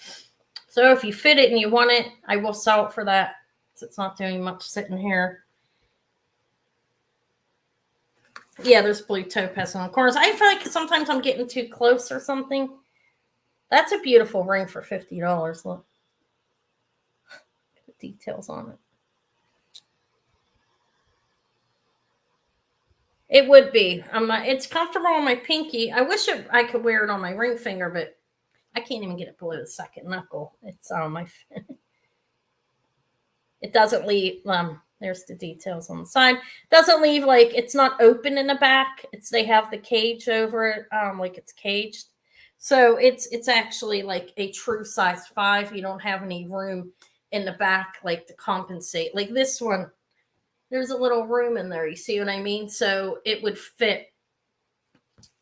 So if you fit it and you want it, I will sell it for that. So it's not doing much sitting here. Yeah, there's blue topaz on the corners. I feel like sometimes I'm getting too close or something. That's a beautiful ring for $50. Look. The details on it. It would be. It's comfortable on my pinky. I wish I could wear it on my ring finger, but I can't even get it below the second knuckle. It's on my. It doesn't leave. There's the details on the side. Doesn't leave, like, it's not open in the back. They have the cage over it, like it's caged. So it's actually like a true size 5. You don't have any room in the back, like, to compensate. Like this one, there's a little room in there. You see what I mean? So it would fit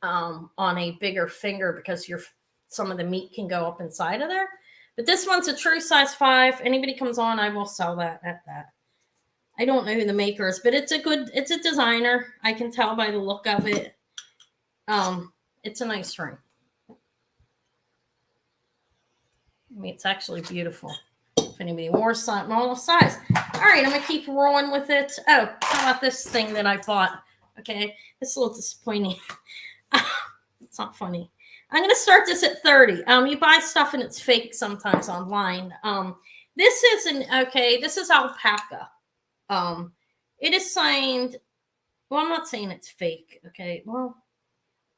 on a bigger finger because some of the meat can go up inside of there. But this one's a true size 5. Anybody comes on, I will sell that at that. I don't know who the maker is, but it's a designer. I can tell by the look of it. It's a nice ring. I mean, it's actually beautiful. If anybody more small size. All right, I'm going to keep rolling with it. Oh, how about this thing that I bought? Okay, it's a little disappointing. It's not funny. I'm going to start this at 30. You buy stuff and it's fake sometimes online. This is alpaca. It is signed. Well, I'm not saying it's fake. Okay, well,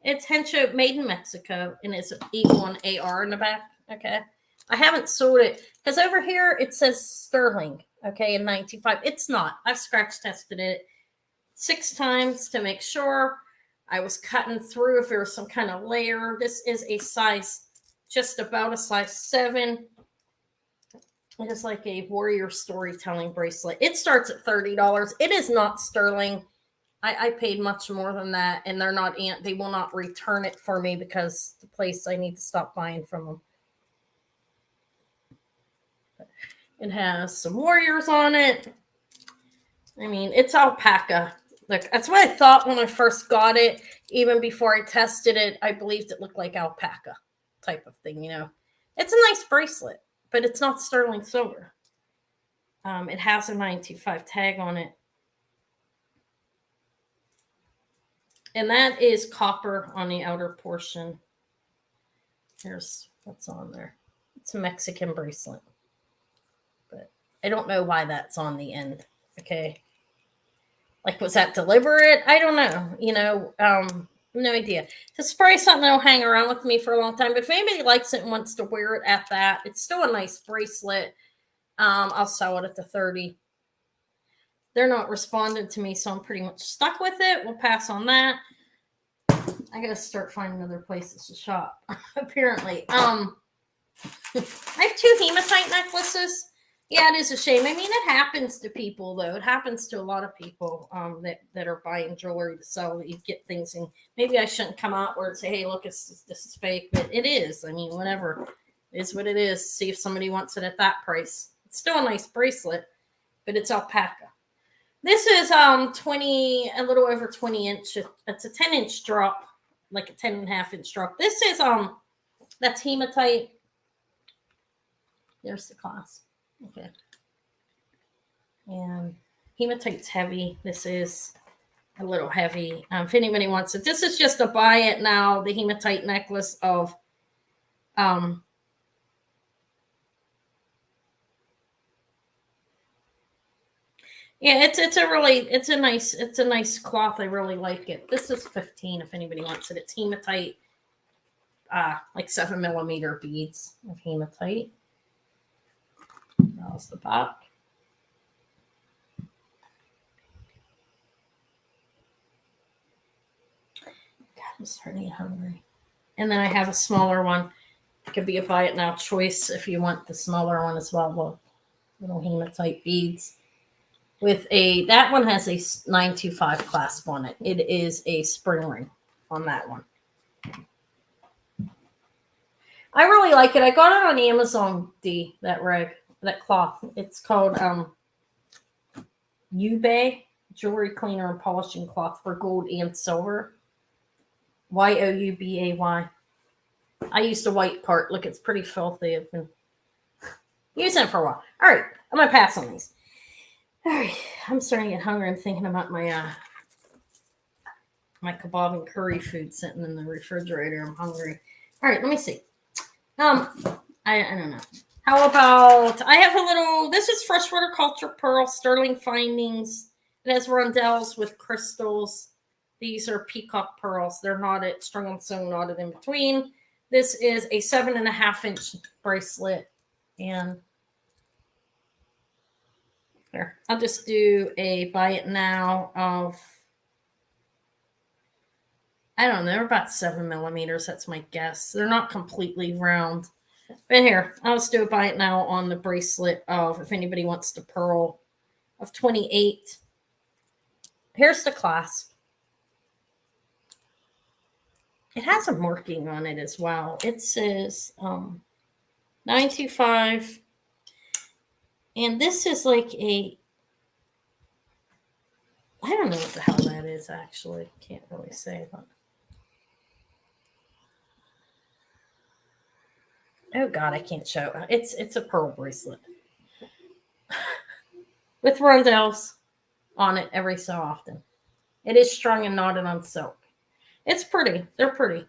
it's Hencho, made in Mexico, and it's E1 AR in the back. Okay, I haven't sold it because over here it says sterling. Okay, in 95. It's not. I've scratch tested it 6 times to make sure. I was cutting through if there was some kind of layer. This is a size, just about a size 7. It is like a warrior storytelling bracelet. It starts at $30. It is not sterling. I paid much more than that, and they will not return it for me because the place I need to stop buying from them. It has some warriors on it. I mean, it's alpaca. Look, that's what I thought when I first got it. Even before I tested it, I believed it looked like alpaca type of thing, you know. It's a nice bracelet, but it's not sterling silver. It has a 925 tag on it. And that is copper on the outer portion. Here's what's on there. It's a Mexican bracelet. But I don't know why that's on the end. Okay. Like, was that deliberate? I don't know. You know, no idea. To spray something that'll hang around with me for a long time. But if anybody likes it and wants to wear it at that, it's still a nice bracelet. I'll sell it at the 30. They're not responding to me, so I'm pretty much stuck with it. We'll pass on that. I gotta start finding other places to shop, apparently. I have 2 hematite necklaces. Yeah, it is a shame. I mean, it happens to people, though. It happens to a lot of people that are buying jewelry to sell. You get things, and maybe I shouldn't come out where and say, hey, look, this is fake, but it is. I mean, whatever. Is what it is. See if somebody wants it at that price. It's still a nice bracelet, but it's alpaca. This is 20, a little over 20 inch. It's a 10-inch drop, like a 10.5-inch drop. This is that's hematite. There's the clasp. Okay. And hematite's heavy. This is a little heavy. If anybody wants it, this is just a buy it now. The hematite necklace of yeah, it's a nice cloth. I really like it. This is 15 if anybody wants it. It's hematite, like 7mm beads of hematite. That's the back. God, I'm starting to get hungry. And then I have a smaller one. It could be a buy it now choice if you want the smaller one as well. Look, little hematite beads. With that one has a 925 clasp on it. It is a spring ring on that one. I really like it. I got it on Amazon, that cloth. It's called Youbei Jewelry Cleaner and Polishing Cloth for gold and silver. Youbay. I used the white part. Look, it's pretty filthy. I've been using it for a while. All right, I'm going to pass on these. All right, I'm starting to get hungry. I'm thinking about my my kebab and curry food sitting in the refrigerator. I'm hungry. All right, let me see. I don't know. How about I have a little. This is freshwater culture pearl sterling findings. It has rondelles with crystals. These are peacock pearls. They're knotted, strung and sewn, knotted in between. This is a 7.5-inch bracelet, and here, I'll just do a buy it now of, I don't know, they're about 7mm. That's my guess. They're not completely round. But here, I'll just do a buy it now on the bracelet of, if anybody wants the pearl, of 28. Here's the clasp. It has a marking on it as well. It says 925. And this is like I don't know what the hell that is, actually. Can't really say, but. Oh God, I can't show. It's a pearl bracelet with rondelles on it every so often. It is strung and knotted on silk. It's pretty. They're pretty.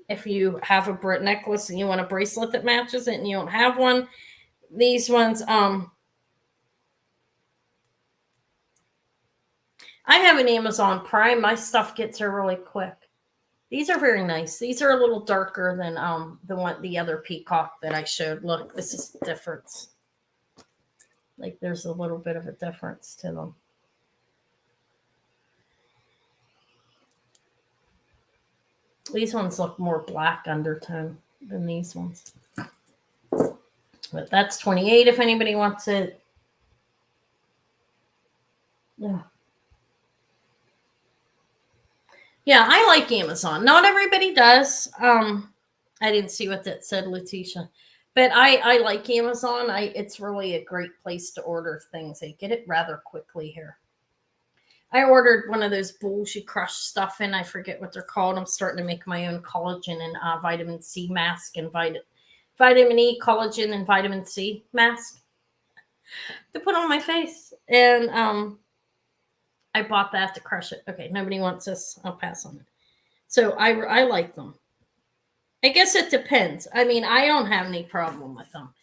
If you have a necklace and you want a bracelet that matches it and you don't have one, these ones, I have an Amazon Prime. My stuff gets here really quick. These are very nice. These are a little darker than the other peacock that I showed. Look, this is the difference. Like there's a little bit of a difference to them. These ones look more black undertone than these ones. But that's 28 if anybody wants it. Yeah. Yeah, I like Amazon. Not everybody does. I didn't see what that said, Letitia. But I like Amazon. It's really a great place to order things. They get it rather quickly here. I ordered one of those bowls you crush stuff in. I forget what they're called. I'm starting to make my own collagen and vitamin C mask and vitamin E, collagen, and vitamin C mask to put on my face. And I bought that to crush it. Okay, nobody wants this. I'll pass on it. So I like them. I guess it depends. I mean, I don't have any problem with them.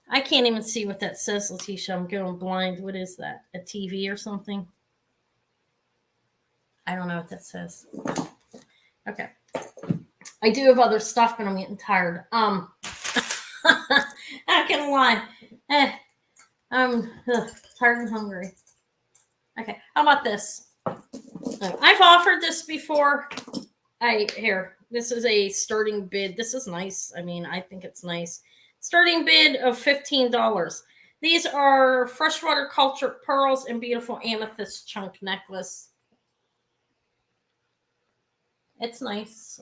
I can't even see what that says, Letitia. I'm going blind. What is that? A TV or something? I don't know what that says. Okay. I do have other stuff, but I'm getting tired. I'm not gonna lie. I'm tired and hungry. Okay, how about this? I've offered this before. This is a starting bid. This is nice. I mean, I think it's nice. Starting bid of $15. These are freshwater cultured pearls and beautiful amethyst chunk necklace. It's nice.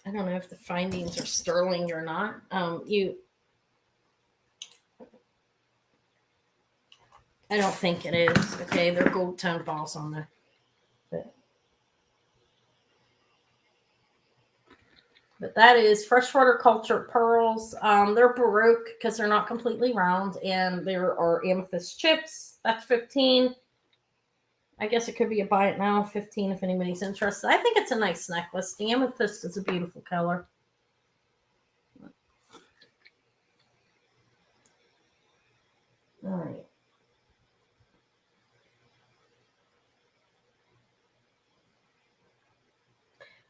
I don't know if the findings are sterling or not. I don't think it is. Okay, they're gold tone balls on there. But that is freshwater cultured pearls. They're Baroque because they're not completely round, and there are amethyst chips. That's 15. I guess it could be a buy it now, 15 if anybody's interested. I think it's a nice necklace. The amethyst is a beautiful color. All right.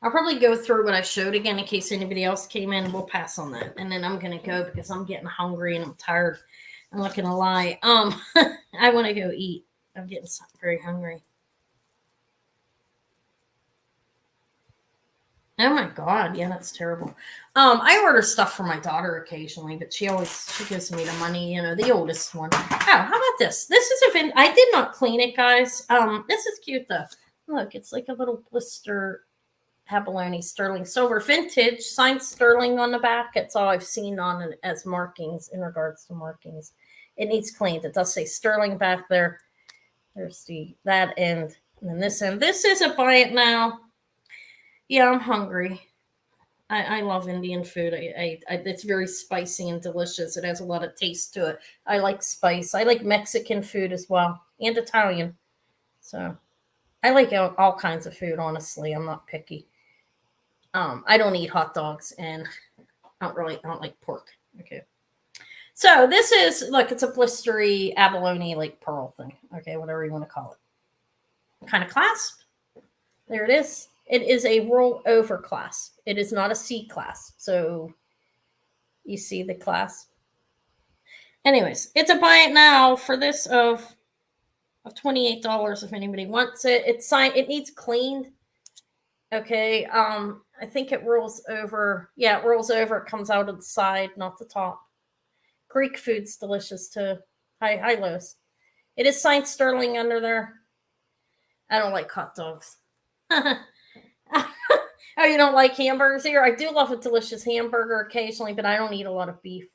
I'll probably go through what I showed again in case anybody else came in. We'll pass on that. And then I'm going to go because I'm getting hungry and I'm tired. I'm not going to lie. I want to go eat. I'm getting very hungry. Oh my God. Yeah, that's terrible. I order stuff for my daughter occasionally, but she gives me the money, the oldest one. Oh, how about this? This is I did not clean it, guys. This is cute though. Look, it's like a little blister abalone sterling silver vintage, signed sterling on the back. It's all I've seen on it as markings in regards to markings. It needs cleaned. It does say sterling back there. There's that end, and then this end. This is a buy it now. Yeah, I'm hungry. I love Indian food. It's very spicy and delicious. It has a lot of taste to it. I like spice. I like Mexican food as well, and Italian. So I like all kinds of food. Honestly, I'm not picky. I don't eat hot dogs, and I don't like pork. Okay. So this is, look, it's a blistery abalone like pearl thing. Okay, whatever you want to call it. Kind of clasp. There it is. It is a roll over clasp. It is not a C clasp. So you see the clasp. Anyways, it's a buy it now for this of $28 if anybody wants it. It's signed. It needs cleaned. Okay. I think it rolls over. Yeah, it rolls over. It comes out of the side, not the top. Greek food's delicious too. Hi, Lois. It is signed sterling under there. I don't like hot dogs. Oh, you don't like hamburgers here? I do love a delicious hamburger occasionally, but I don't eat a lot of beef.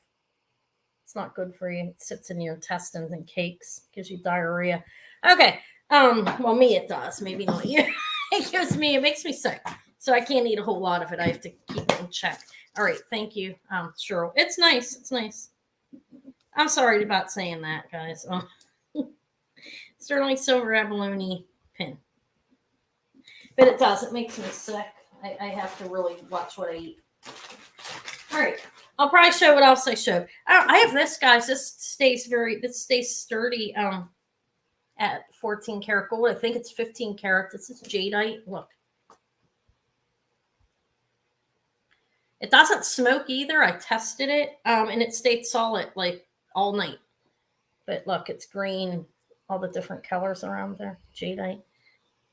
It's not good for you. It sits in your intestines and cakes, gives you diarrhea. Okay. Well, me it does. Maybe not you. It makes me sick. So I can't eat a whole lot of it. I have to keep it in check. All right, thank you, Cheryl. It's nice. It's nice. I'm sorry about saying that, guys. Sterling silver abalone pin. But it does. It makes me sick. I have to really watch what I eat. All right. I'll probably show what else I showed. I have this, guys. This stays sturdy at 14 karat gold. I think it's 15 karat. This is jadeite. Look. It doesn't smoke either. I tested it, and it stayed solid like all night. But look, it's green. All the different colors around there. Jadeite.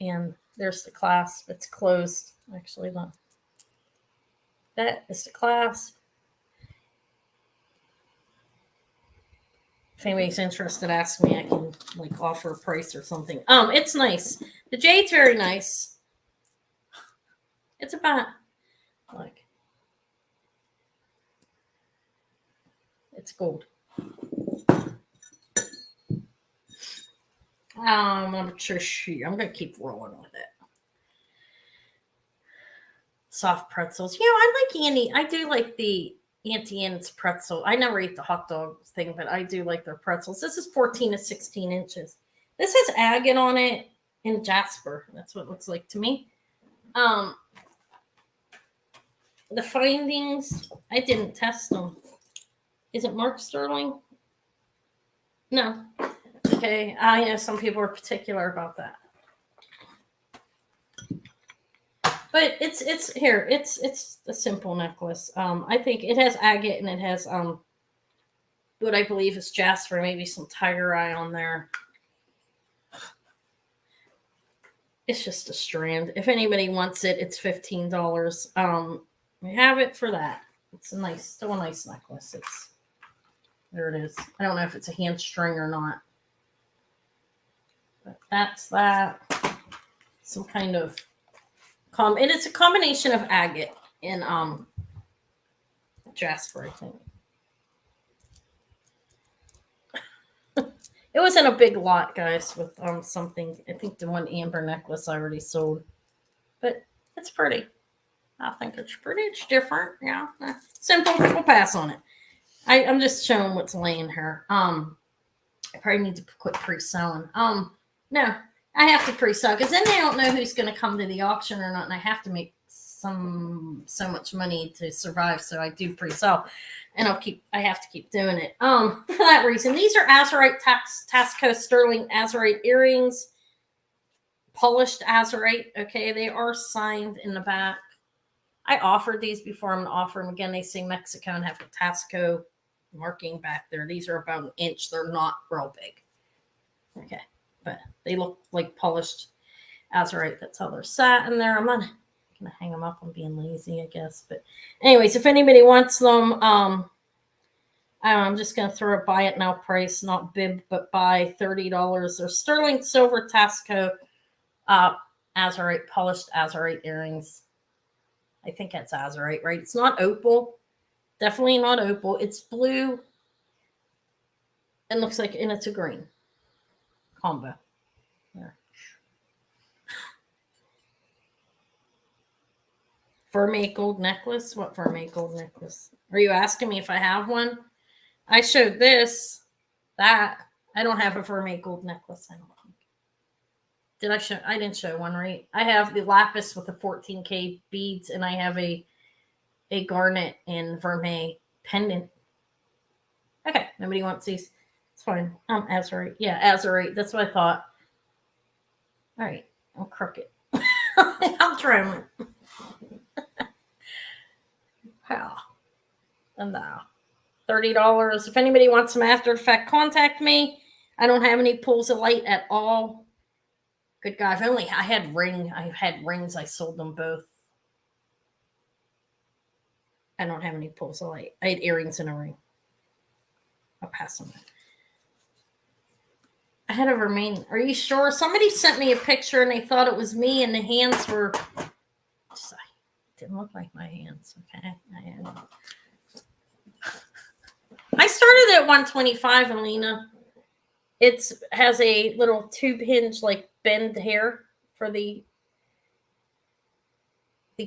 And there's the clasp. It's closed. Actually, look. That is the clasp. If anybody's interested, ask me. I can offer a price or something. It's nice. The jade's very nice. It's about it's gold. I'm gonna keep rolling with it. Soft pretzels. I like Annie. I do like the Auntie Anne's pretzel. I never eat the hot dog thing, but I do like their pretzels. This is 14 to 16 inches. This has agate on it and jasper. That's what it looks like to me. The findings, I didn't test them. Is it marked sterling? No. Okay, I know some people are particular about that. But it's a simple necklace. I think it has agate and it has what I believe is jasper, maybe some tiger eye on there. It's just a strand. If anybody wants it, it's $15. We have it for that. It's still a nice necklace. There it is. I don't know if it's a hand string or not. But that's that. Some kind of and it's a combination of agate in Jasper, I think. It was in a big lot, guys, with something. I think the one amber necklace I already sold, but it's pretty. I think it's pretty. It's different. Yeah, simple. We'll pass on it. I'm just showing what's laying here. I probably need to quit pre-selling. No, I have to pre-sell because then they don't know who's going to come to the auction or not, and I have to make so much money to survive. So I do pre-sell, and I have to keep doing it. For that reason, these are azurite Tasco sterling azurite earrings, polished azurite. Okay, they are signed in the back. I offered these before. I'm going to offer them again. They say Mexico and have a Tasco marking back there. These are about an inch. They're not real big. Okay, but they look like polished azurite. That's how they're sat in there. I'm not going to hang them up. I'm being lazy, I guess. But anyways, if anybody wants them, I'm just going to throw a buy it now price, not bib, but buy $30. They're sterling silver Tasco azurite, polished azurite earrings. I think that's azurite, right? It's not opal. Definitely not opal. It's blue. And looks like, and it's a green combo. There. Vermeil gold necklace? What Vermeil gold necklace? Are you asking me if I have one? I showed this, that. I don't have a Vermeil gold necklace, I don't think. Did I show? I didn't show one, right? I have the lapis with the 14K beads, and I have a garnet and vermeil pendant. Okay, nobody wants these. It's fine. Azurite. Yeah, azurite. That's what I thought. All right, I'm crooked. I'm trying. Wow. And now, $30. If anybody wants some after effect, contact me. I don't have any pulls of light at all. Good God, I had rings. I sold them both. I don't have any pulls of light. I had earrings and a ring. I'll pass them. I had a vermeil. Are you sure? Somebody sent me a picture and they thought it was me, and the hands were. Didn't look like my hands. Okay, I started at 125, Alina. It has a little tube hinge, like bend here for the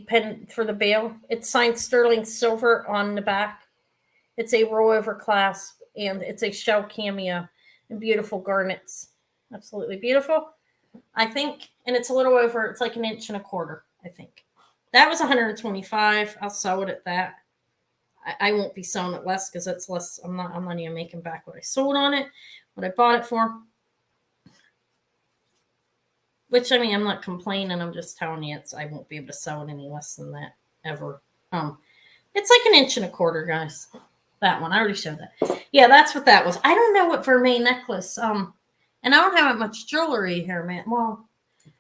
pen for the bail. It's signed sterling silver on the back. It's a rollover clasp, and it's a shell cameo and beautiful garnets. Absolutely beautiful, I think. And it's a little over. It's like 1.25 inches, I think. That was 125. I'll sell it at that. I won't be selling it less because that's less. I'm not even making back what I sold on it, what I bought it for. Which, I mean, I'm not complaining. I'm just telling you, I won't be able to sell it any less than that ever. It's like 1.25 inches, guys. That one, I already showed that. Yeah, that's what that was. I don't know what vermeil necklace. And I don't have much jewelry here, man. Well,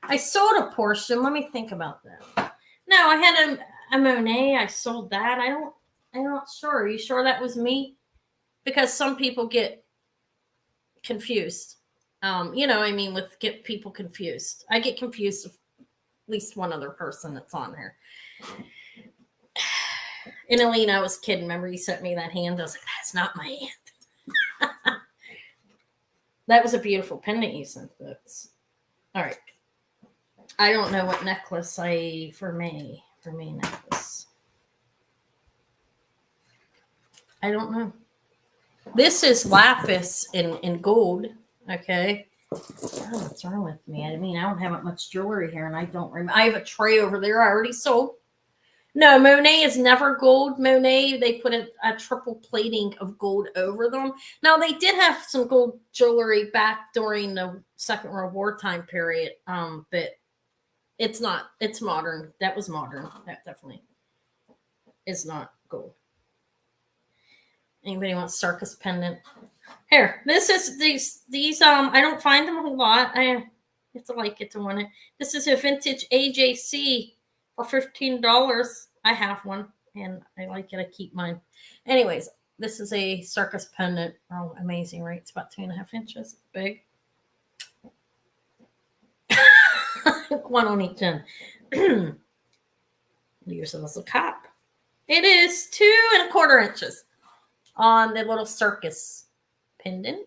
I sold a portion. Let me think about that. No, I had a Monet. I sold that. I'm not sure. Are you sure that was me? Because some people get confused. Get people confused. I get confused with at least one other person that's on here. And Alina, I was kidding. Remember you sent me that hand? I was like, that's not my hand. That was a beautiful pendant you sent. That's all right. I don't know what necklace for me necklace. I don't know. This is lapis in gold. Okay. Oh, what's wrong with me? I mean, I don't have much jewelry here, and I don't remember. I have a tray over there I already sold. No, Monet is never gold. Monet, they put a triple plating of gold over them. Now, they did have some gold jewelry back during the Second World War time period, but it's not. It's modern. That was modern. That definitely is not gold. Anybody want circus pendant? Here, this is these. I don't find them a whole lot. I have to like it to want it. This is a vintage AJC for $15. I have one and I like it. I keep mine. Anyways, this is a circus pendant. Oh, amazing, right? It's about 2.5 inches. It's big. One on each end. Use it as a cap. It is 2¼ inches on the little circus pendant.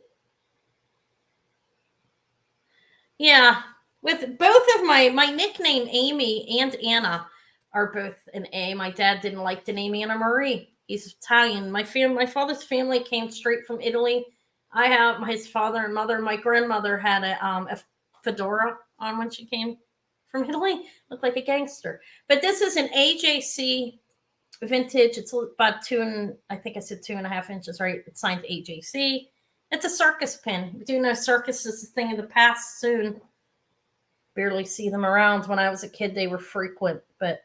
Yeah, with both of my nickname Amy and Anna are both an A. My dad didn't like to name Anna Marie. He's Italian. My father's family came straight from Italy. I have his father and mother. My grandmother had a fedora on when she came from Italy. Looked like a gangster. But this is an AJC vintage. It's about I think I said 2½ inches, right? It's signed AJC. It's a circus pin. We do know circus is a thing of the past soon. Barely see them around. When I was a kid, they were frequent, but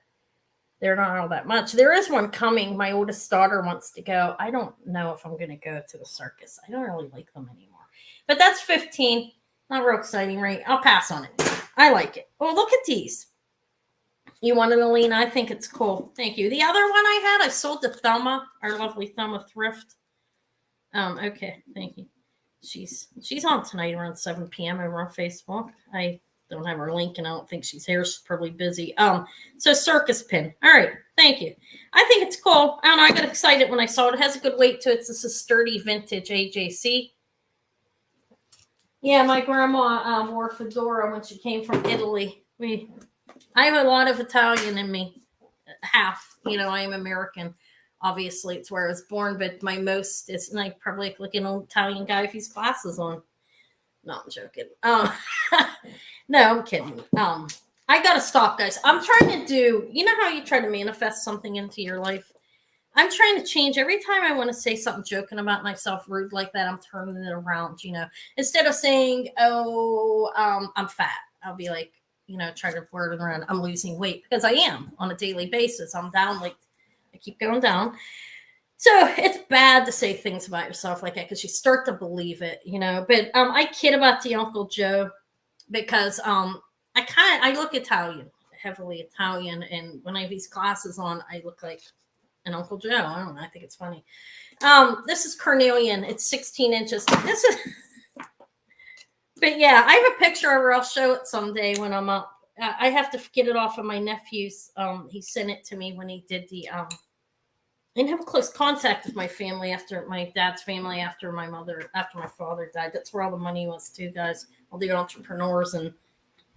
they're not all that much. There is one coming. My oldest daughter wants to go. I don't know if I'm going to go to the circus. I don't really like them anymore. But that's 15. Not real exciting, right? I'll pass on it. I like it. Oh, look at these. You wanted to lean? I think it's cool. Thank you. The other one I sold to Thelma, our lovely Thelma Thrift. Okay, thank you. She's on tonight around 7 p.m. over on Facebook. I don't have her link, and I don't think she's here. She's probably busy. So circus pin. All right, thank you. I think it's cool. I don't know. I got excited when I saw it. It has a good weight to it. This is sturdy vintage AJC. Yeah, my grandma wore fedora when she came from Italy. I have a lot of Italian in me. Half, I am American. Obviously, it's where I was born, but my most is like probably like an old Italian guy with his glasses on. No, I'm joking. No, I'm kidding. I gotta stop, guys. I'm trying to do. You know how you try to manifest something into your life? I'm trying to change. Every time I want to say something joking about myself, rude like that, I'm turning it around. Instead of saying, "Oh, I'm fat," I'll be like, try to word it around. I'm losing weight because I am on a daily basis. I'm down like. I keep going down. So it's bad to say things about yourself like that because you start to believe it, But I kid about the Uncle Joe because I look Italian, heavily Italian, and when I have these glasses on, I look like an Uncle Joe. I don't know. I think it's funny. This is carnelian. It's 16 inches. This is, but yeah, I have a picture of her. I'll show it someday when I'm up. I have to get it off of my nephew's. He sent it to me when he did the. I didn't have a close contact with my family after my dad's family after my father died. That's where all the money was too, guys. All the entrepreneurs and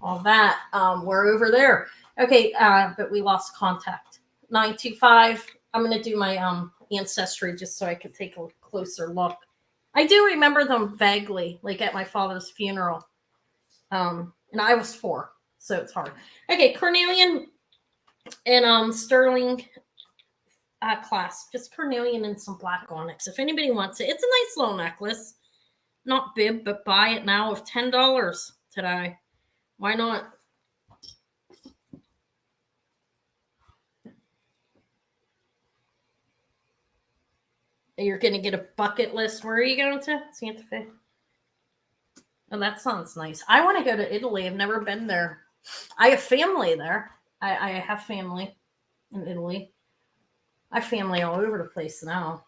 all that were over there. Okay, but we lost contact. 925. I'm gonna do my ancestry just so I could take a closer look. I do remember them vaguely, like at my father's funeral. And I was 4. So it's hard. Okay, carnelian and sterling clasp. Just carnelian and some black onyx. If anybody wants it, it's a nice little necklace. Not bib, but buy it now of $10 today. Why not? You're going to get a bucket list. Where are you going to? Santa Fe. Oh, that sounds nice. I want to go to Italy. I've never been there. I have family there. I have family in Italy. I have family all over the place now.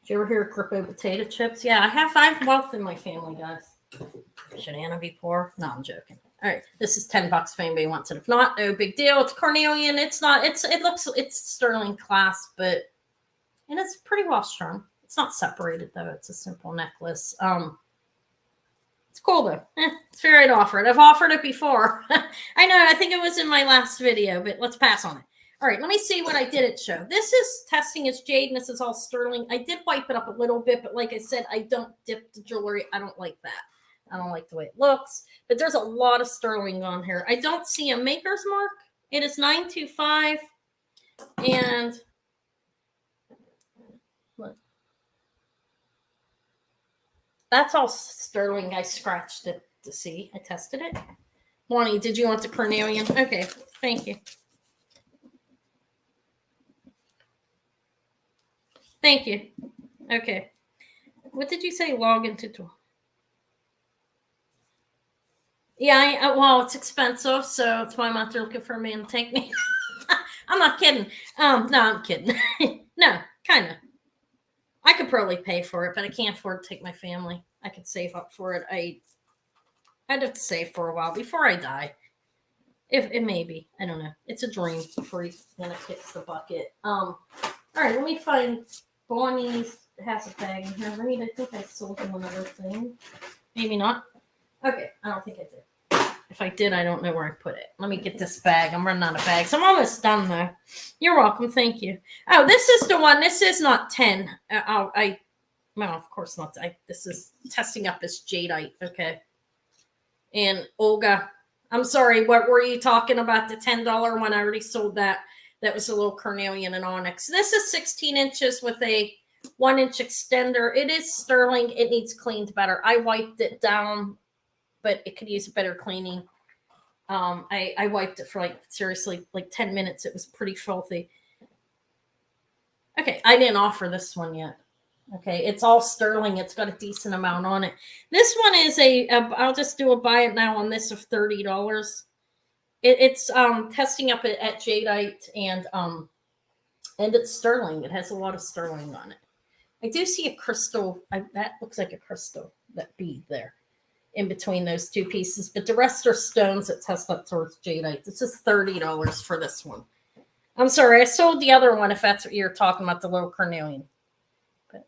Did you ever hear of Grippo potato chips? Yeah, I have wealth in my family, guys. Should Anna be poor? No, I'm joking. All right, this is $10 if anybody wants it. If not, no big deal. It's carnelian. It's not. It's sterling clasp, and it's pretty well strung. It's not separated though. It's a simple necklace. It's cool though. It's fair I'd offer it. I've offered it before. I know. I think it was in my last video, but let's pass on it. All right, let me see what I did at show. This is testing as jade, and this is all sterling. I did wipe it up a little bit, but like I said, I don't dip the jewelry. I don't like that. I don't like the way it looks. But there's a lot of sterling on here. I don't see a maker's mark. It is 925, and look. That's all sterling. I scratched it to see. I tested it. Lonnie, did you want the carnelian? Okay, thank you. Thank you. Okay. What did you say? Log into. Yeah, well, it's expensive, so that's why I'm out there looking for a man to take me. I'm not kidding. No, I'm kidding. No, kind of. I could probably pay for it, but I can't afford to take my family. I could save up for it. I'd have to save for a while before I die. If it may be, I don't know. It's a dream before he then it kicks the bucket. All right, let me find Bonnie's has a bag in here. I think I sold him another thing. Maybe not. Okay, I don't think I did. If I did, I don't know where I put it. Let me get this bag. I'm running out of bags. I'm almost done though. You're welcome. Thank you. Oh, this is the one. This is not 10. Well, of course not. This is testing up as jadeite. Okay. And Olga, I'm sorry. What were you talking about? The $10 one? I already sold that. That was a little carnelian and onyx. This is 16 inches with a 1-inch extender. It is sterling. It needs cleaned better. I wiped it down, but it could use a better cleaning. I wiped it for seriously 10 minutes. It was pretty filthy. Okay, I didn't offer this one yet. Okay, it's all sterling. It's got a decent amount on it. This one is I'll just do a buy it now on this of $30. It's testing up at jadeite and it's sterling. It has a lot of sterling on it. I do see a crystal. That looks like a crystal, that bead there in between those two pieces, but the rest are stones that test up towards jadeite. This is $30 for this one. I'm sorry, I sold the other one if that's what you're talking about, the little carnelian. But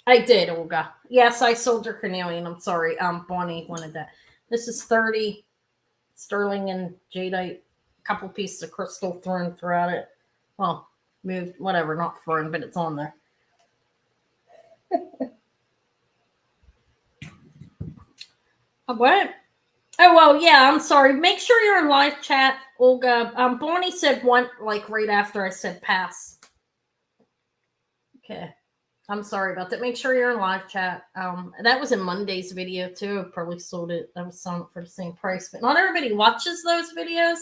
I did, Olga. Yes, I sold your carnelian. I'm sorry. Bonnie wanted that. This is 30 sterling and jadeite. A couple pieces of crystal thrown throughout it. Well, moved, whatever, not thrown, but it's on there. What? Oh, well, yeah, I'm sorry. Make sure you're in live chat, Olga. Bonnie said one, right after I said pass. Okay. I'm sorry about that. Make sure you're in live chat. That was in Monday's video, too. I probably sold it. I was selling it for the same price, but not everybody watches those videos.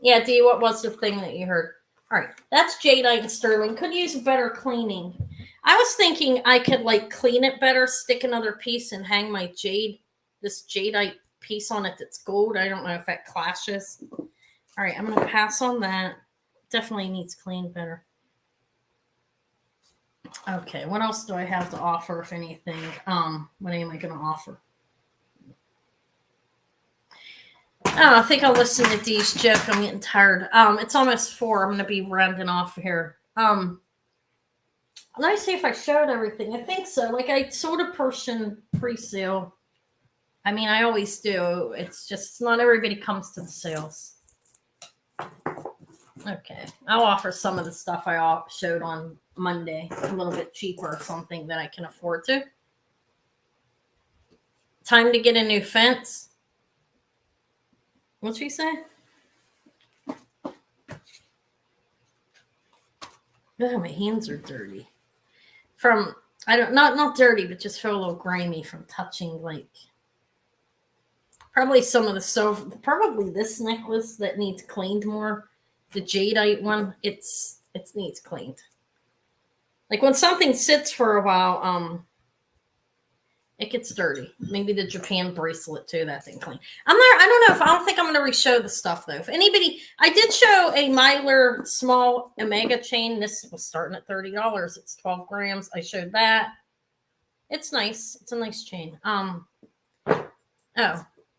Yeah, Dee, what was the thing that you heard? All right, that's jadeite and sterling. Could use better cleaning. I was thinking I could clean it better, stick another piece and hang my this jadeite piece on it that's gold. I don't know if that clashes. All right, I'm going to pass on that. Definitely needs cleaned better. Okay, what else do I have to offer, if anything? What am I going to offer? Oh, I think I'll listen to Dee's joke. I'm getting tired. It's almost 4. I'm going to be rounding off here. Let me see if I showed everything. I think so. I sold a Persian pre-sale. I mean, I always do. It's just not everybody comes to the sales. Okay. I'll offer some of the stuff I showed on Monday. A little bit cheaper or something that I can afford to. Time to get a new fence. What'd she say? Oh, my hands are dirty. Not dirty, but just feel a little grimy from touching probably some of the silver, probably this necklace that needs cleaned more. The jadeite one, it needs cleaned. When something sits for a while, it gets dirty. Maybe the Japan bracelet too, that thing clean. I don't think I'm going to re-show the stuff though. If anybody, I did show a Myler small Omega chain. This was starting at $30. It's 12 grams. I showed that. It's nice. It's a nice chain. Oh,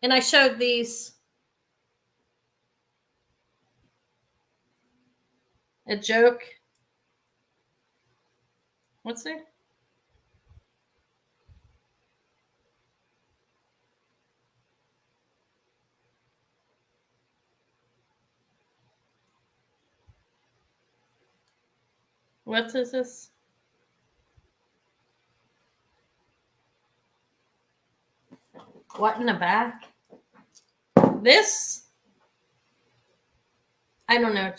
and I showed these. A joke. What's it? What is this? What in the back? This? I don't know.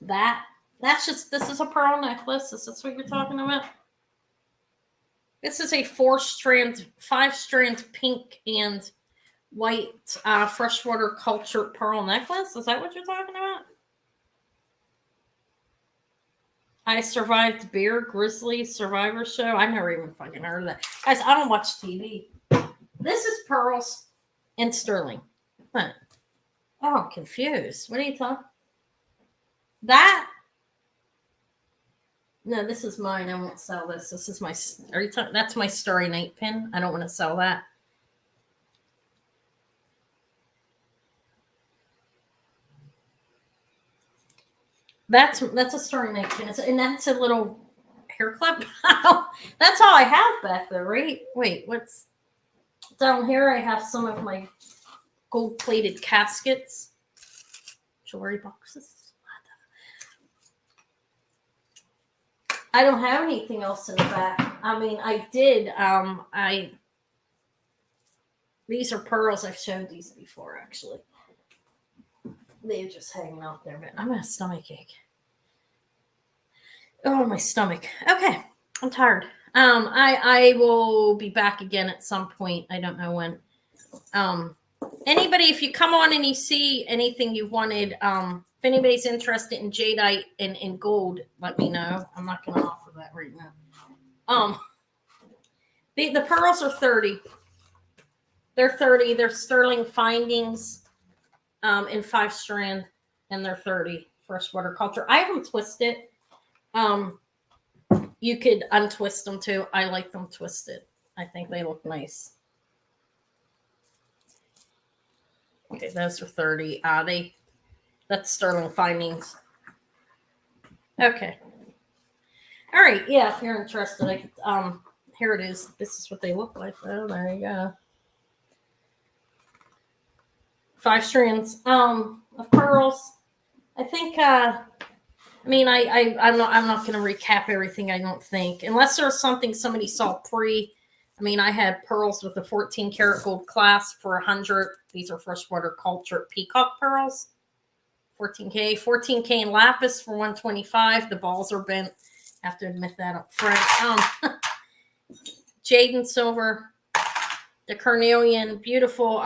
This is a pearl necklace. Is this what you're talking about? This is a 5-strand pink and white freshwater cultured pearl necklace. Is that what you're talking about? I survived Bear Grizzly Survivor Show. I never even fucking heard of that. Guys, I don't watch TV. This is pearls and sterling. Huh. Oh, I'm confused. What are you talking? That No, this is mine. I won't sell this. This is my. That's my Starry Night pin. I don't want to sell that. That's a Starry Night pin, and that's a little hair clip. That's all I have back there, right? Wait, what's down here? I have some of my gold-plated caskets, jewelry boxes. I don't have anything else in the back. I mean, I did. These are pearls. I've showed these before, actually. They're just hanging out there, but I'm gonna stomach ache. Oh, my stomach. Okay, I'm tired. I will be back again at some point. I don't know when. Anybody, if you come on and you see anything you wanted, if anybody's interested in jadeite and in gold, let me know. I'm not going to offer that right now. The pearls are 30. They're 30. They're sterling findings in 5 strand, and they're 30 freshwater culture. I have them twisted. You could untwist them too. I like them twisted. I think they look nice. Okay, those are 30. That's sterling findings. Okay. All right. Yeah, if you're interested, I could, here it is. This is what they look like. Oh, there you go. 5 strands of pearls. I think. I'm not going to recap everything. I don't think, unless there's something somebody saw pre. I mean, I had pearls with a 14 karat gold clasp for 100. These are freshwater cultured peacock pearls. 14K in lapis for 125. The balls are bent. I have to admit that up front. Jade and silver. The carnelian, beautiful.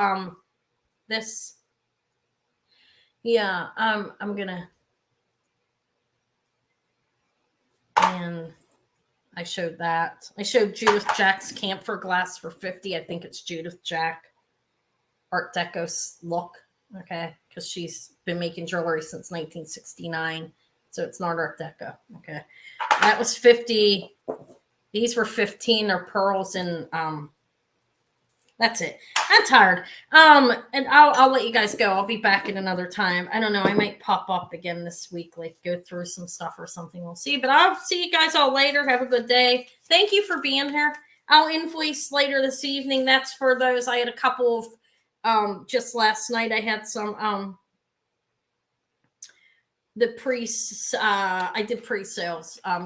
This. Yeah, I'm gonna. And I showed that. I showed Judith Jack's camphor glass for 50. I think it's Judith Jack Art Deco look. Okay, because she's been making jewelry since 1969, so it's not Art Deco. Okay, that was 50. These were 15. They're pearls, and that's it. I'm tired. And I'll let you guys go. I'll be back at another time. I don't know. I might pop up again this week, like go through some stuff or something. We'll see. But I'll see you guys all later. Have a good day. Thank you for being here. I'll invoice later this evening. That's for those. I had a couple of just last night. I had some I did pre-sales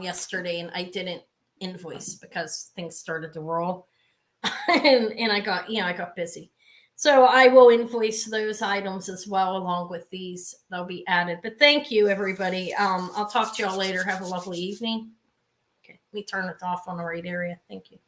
yesterday, and I didn't invoice because things started to roll. and I got busy. So I will invoice those items as well, along with these. They'll be added. But thank you, everybody. I'll talk to y'all later. Have a lovely evening. Okay, let me turn it off on the right area. Thank you.